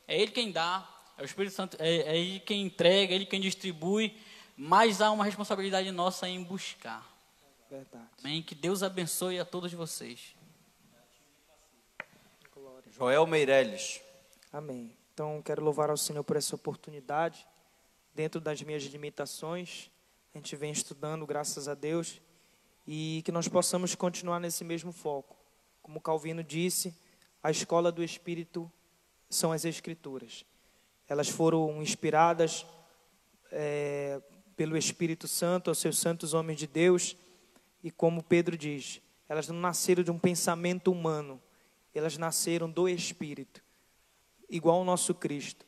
Ele quem dá, é o Espírito Santo, é Ele quem entrega, é Ele quem distribui, mas há uma responsabilidade nossa em buscar. Verdade. Amém? Que Deus abençoe a todos vocês. Joel Meirelles. Amém. Então, quero louvar ao Senhor por essa oportunidade. Dentro das minhas limitações, a gente vem estudando, graças a Deus, e que nós possamos continuar nesse mesmo foco. Como Calvino disse, a escola do Espírito são as Escrituras. Elas foram inspiradas pelo Espírito Santo, aos seus santos homens de Deus, e como Pedro diz, elas não nasceram de um pensamento humano, elas nasceram do Espírito, igual o nosso Cristo.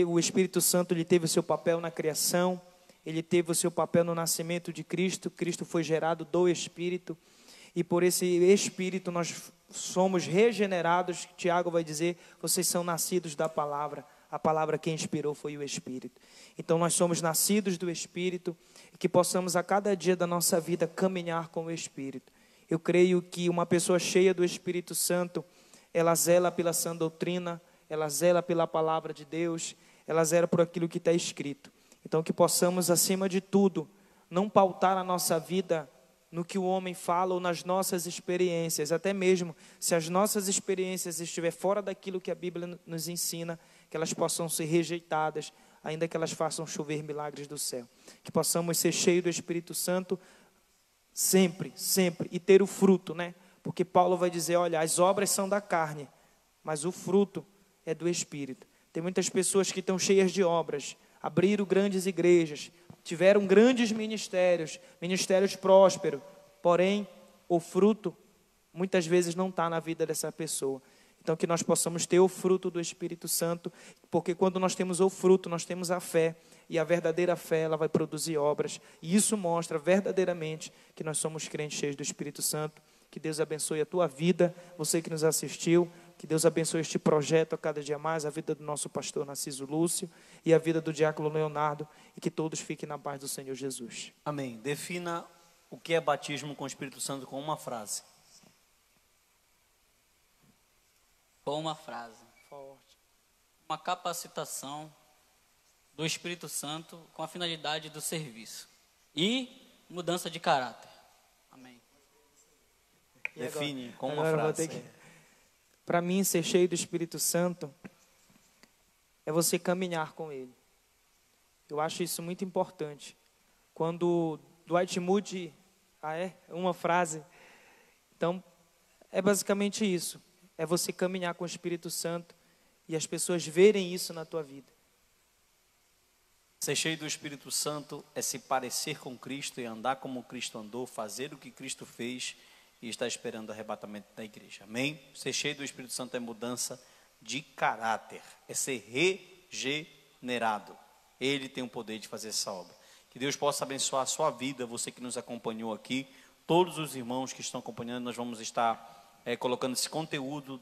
O Espírito Santo ele teve o seu papel na criação, ele teve o seu papel no nascimento de Cristo. Cristo foi gerado do Espírito, e por esse Espírito nós somos regenerados. Tiago vai dizer, vocês são nascidos da palavra. A palavra que inspirou foi o Espírito. Então nós somos nascidos do Espírito, e que possamos a cada dia da nossa vida caminhar com o Espírito. Eu creio que uma pessoa cheia do Espírito Santo, ela zela pela sã doutrina, ela zela pela palavra de Deus, ela zela por aquilo que está escrito. Então que possamos, acima de tudo, não pautar a nossa vida no que o homem fala ou nas nossas experiências, até mesmo se as nossas experiências estiverem fora daquilo que a Bíblia nos ensina, que elas possam ser rejeitadas, ainda que elas façam chover milagres do céu. Que possamos ser cheios do Espírito Santo sempre, sempre, e ter o fruto, né? Porque Paulo vai dizer, olha, as obras são da carne, mas o fruto é do Espírito. Tem muitas pessoas que estão cheias de obras, abriram grandes igrejas, tiveram grandes ministérios prósperos, porém, o fruto muitas vezes não está na vida dessa pessoa. Então, que nós possamos ter o fruto do Espírito Santo, porque quando nós temos o fruto, nós temos a fé, e a verdadeira fé, ela vai produzir obras, e isso mostra verdadeiramente que nós somos crentes cheios do Espírito Santo. Que Deus abençoe a tua vida, você que nos assistiu, que Deus abençoe este projeto a cada dia mais, a vida do nosso pastor Narciso Lúcio e a vida do diácono Leonardo, e que todos fiquem na paz do Senhor Jesus. Amém. Defina o que é batismo com o Espírito Santo com uma frase. Com uma frase. Forte. Uma capacitação do Espírito Santo com a finalidade do serviço e mudança de caráter. Amém. Define com uma agora frase. Para mim, ser cheio do Espírito Santo é você caminhar com Ele. Eu acho isso muito importante. Quando Dwight Moody, uma frase, então é basicamente isso. É você caminhar com o Espírito Santo e as pessoas verem isso na tua vida. Ser cheio do Espírito Santo é se parecer com Cristo e andar como Cristo andou, fazer o que Cristo fez e estar esperando o arrebatamento da igreja. Amém? Ser cheio do Espírito Santo é mudança de caráter, é ser regenerado. Ele tem o poder de fazer essa obra. Que Deus possa abençoar a sua vida, você que nos acompanhou aqui, todos os irmãos que estão acompanhando. Nós vamos estar colocando esse conteúdo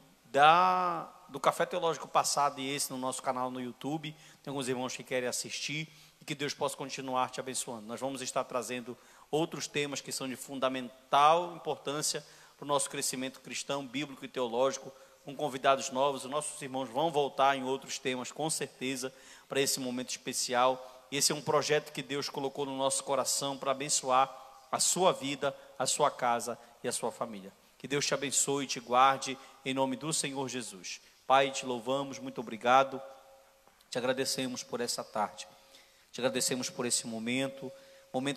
do Café Teológico passado e esse no nosso canal no YouTube. Tem alguns irmãos que querem assistir e que Deus possa continuar te abençoando. Nós vamos estar trazendo outros temas que são de fundamental importância para o nosso crescimento cristão, bíblico e teológico, com convidados novos. Os nossos irmãos vão voltar em outros temas, com certeza, para esse momento especial. Esse é um projeto que Deus colocou no nosso coração para abençoar a sua vida, a sua casa e a sua família. Que Deus te abençoe e te guarde, em nome do Senhor Jesus. Pai, te louvamos, muito obrigado. Te agradecemos por essa tarde. Te agradecemos por esse momento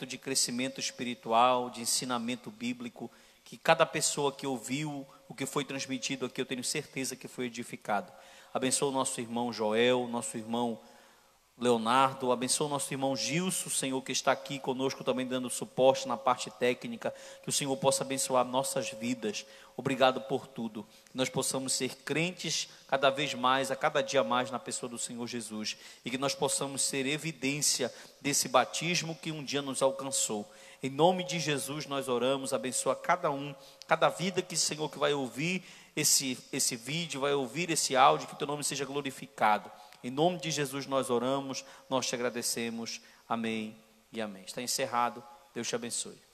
de crescimento espiritual, de ensinamento bíblico, que cada pessoa que ouviu o que foi transmitido aqui, eu tenho certeza que foi edificado. Abençoa o nosso irmão Joel, nosso irmão Leonardo, abençoa o nosso irmão Gilson, Senhor, que está aqui conosco também dando suporte na parte técnica, que o Senhor possa abençoar nossas vidas. Obrigado por tudo. Que nós possamos ser crentes cada vez mais, a cada dia mais na pessoa do Senhor Jesus, e que nós possamos ser evidência desse batismo que um dia nos alcançou. Em nome de Jesus nós oramos, abençoa cada um, cada vida que, Senhor, que vai ouvir esse vídeo, vai ouvir esse áudio, que teu nome seja glorificado. Em nome de Jesus nós oramos, nós te agradecemos. Amém e amém. Está encerrado. Deus te abençoe.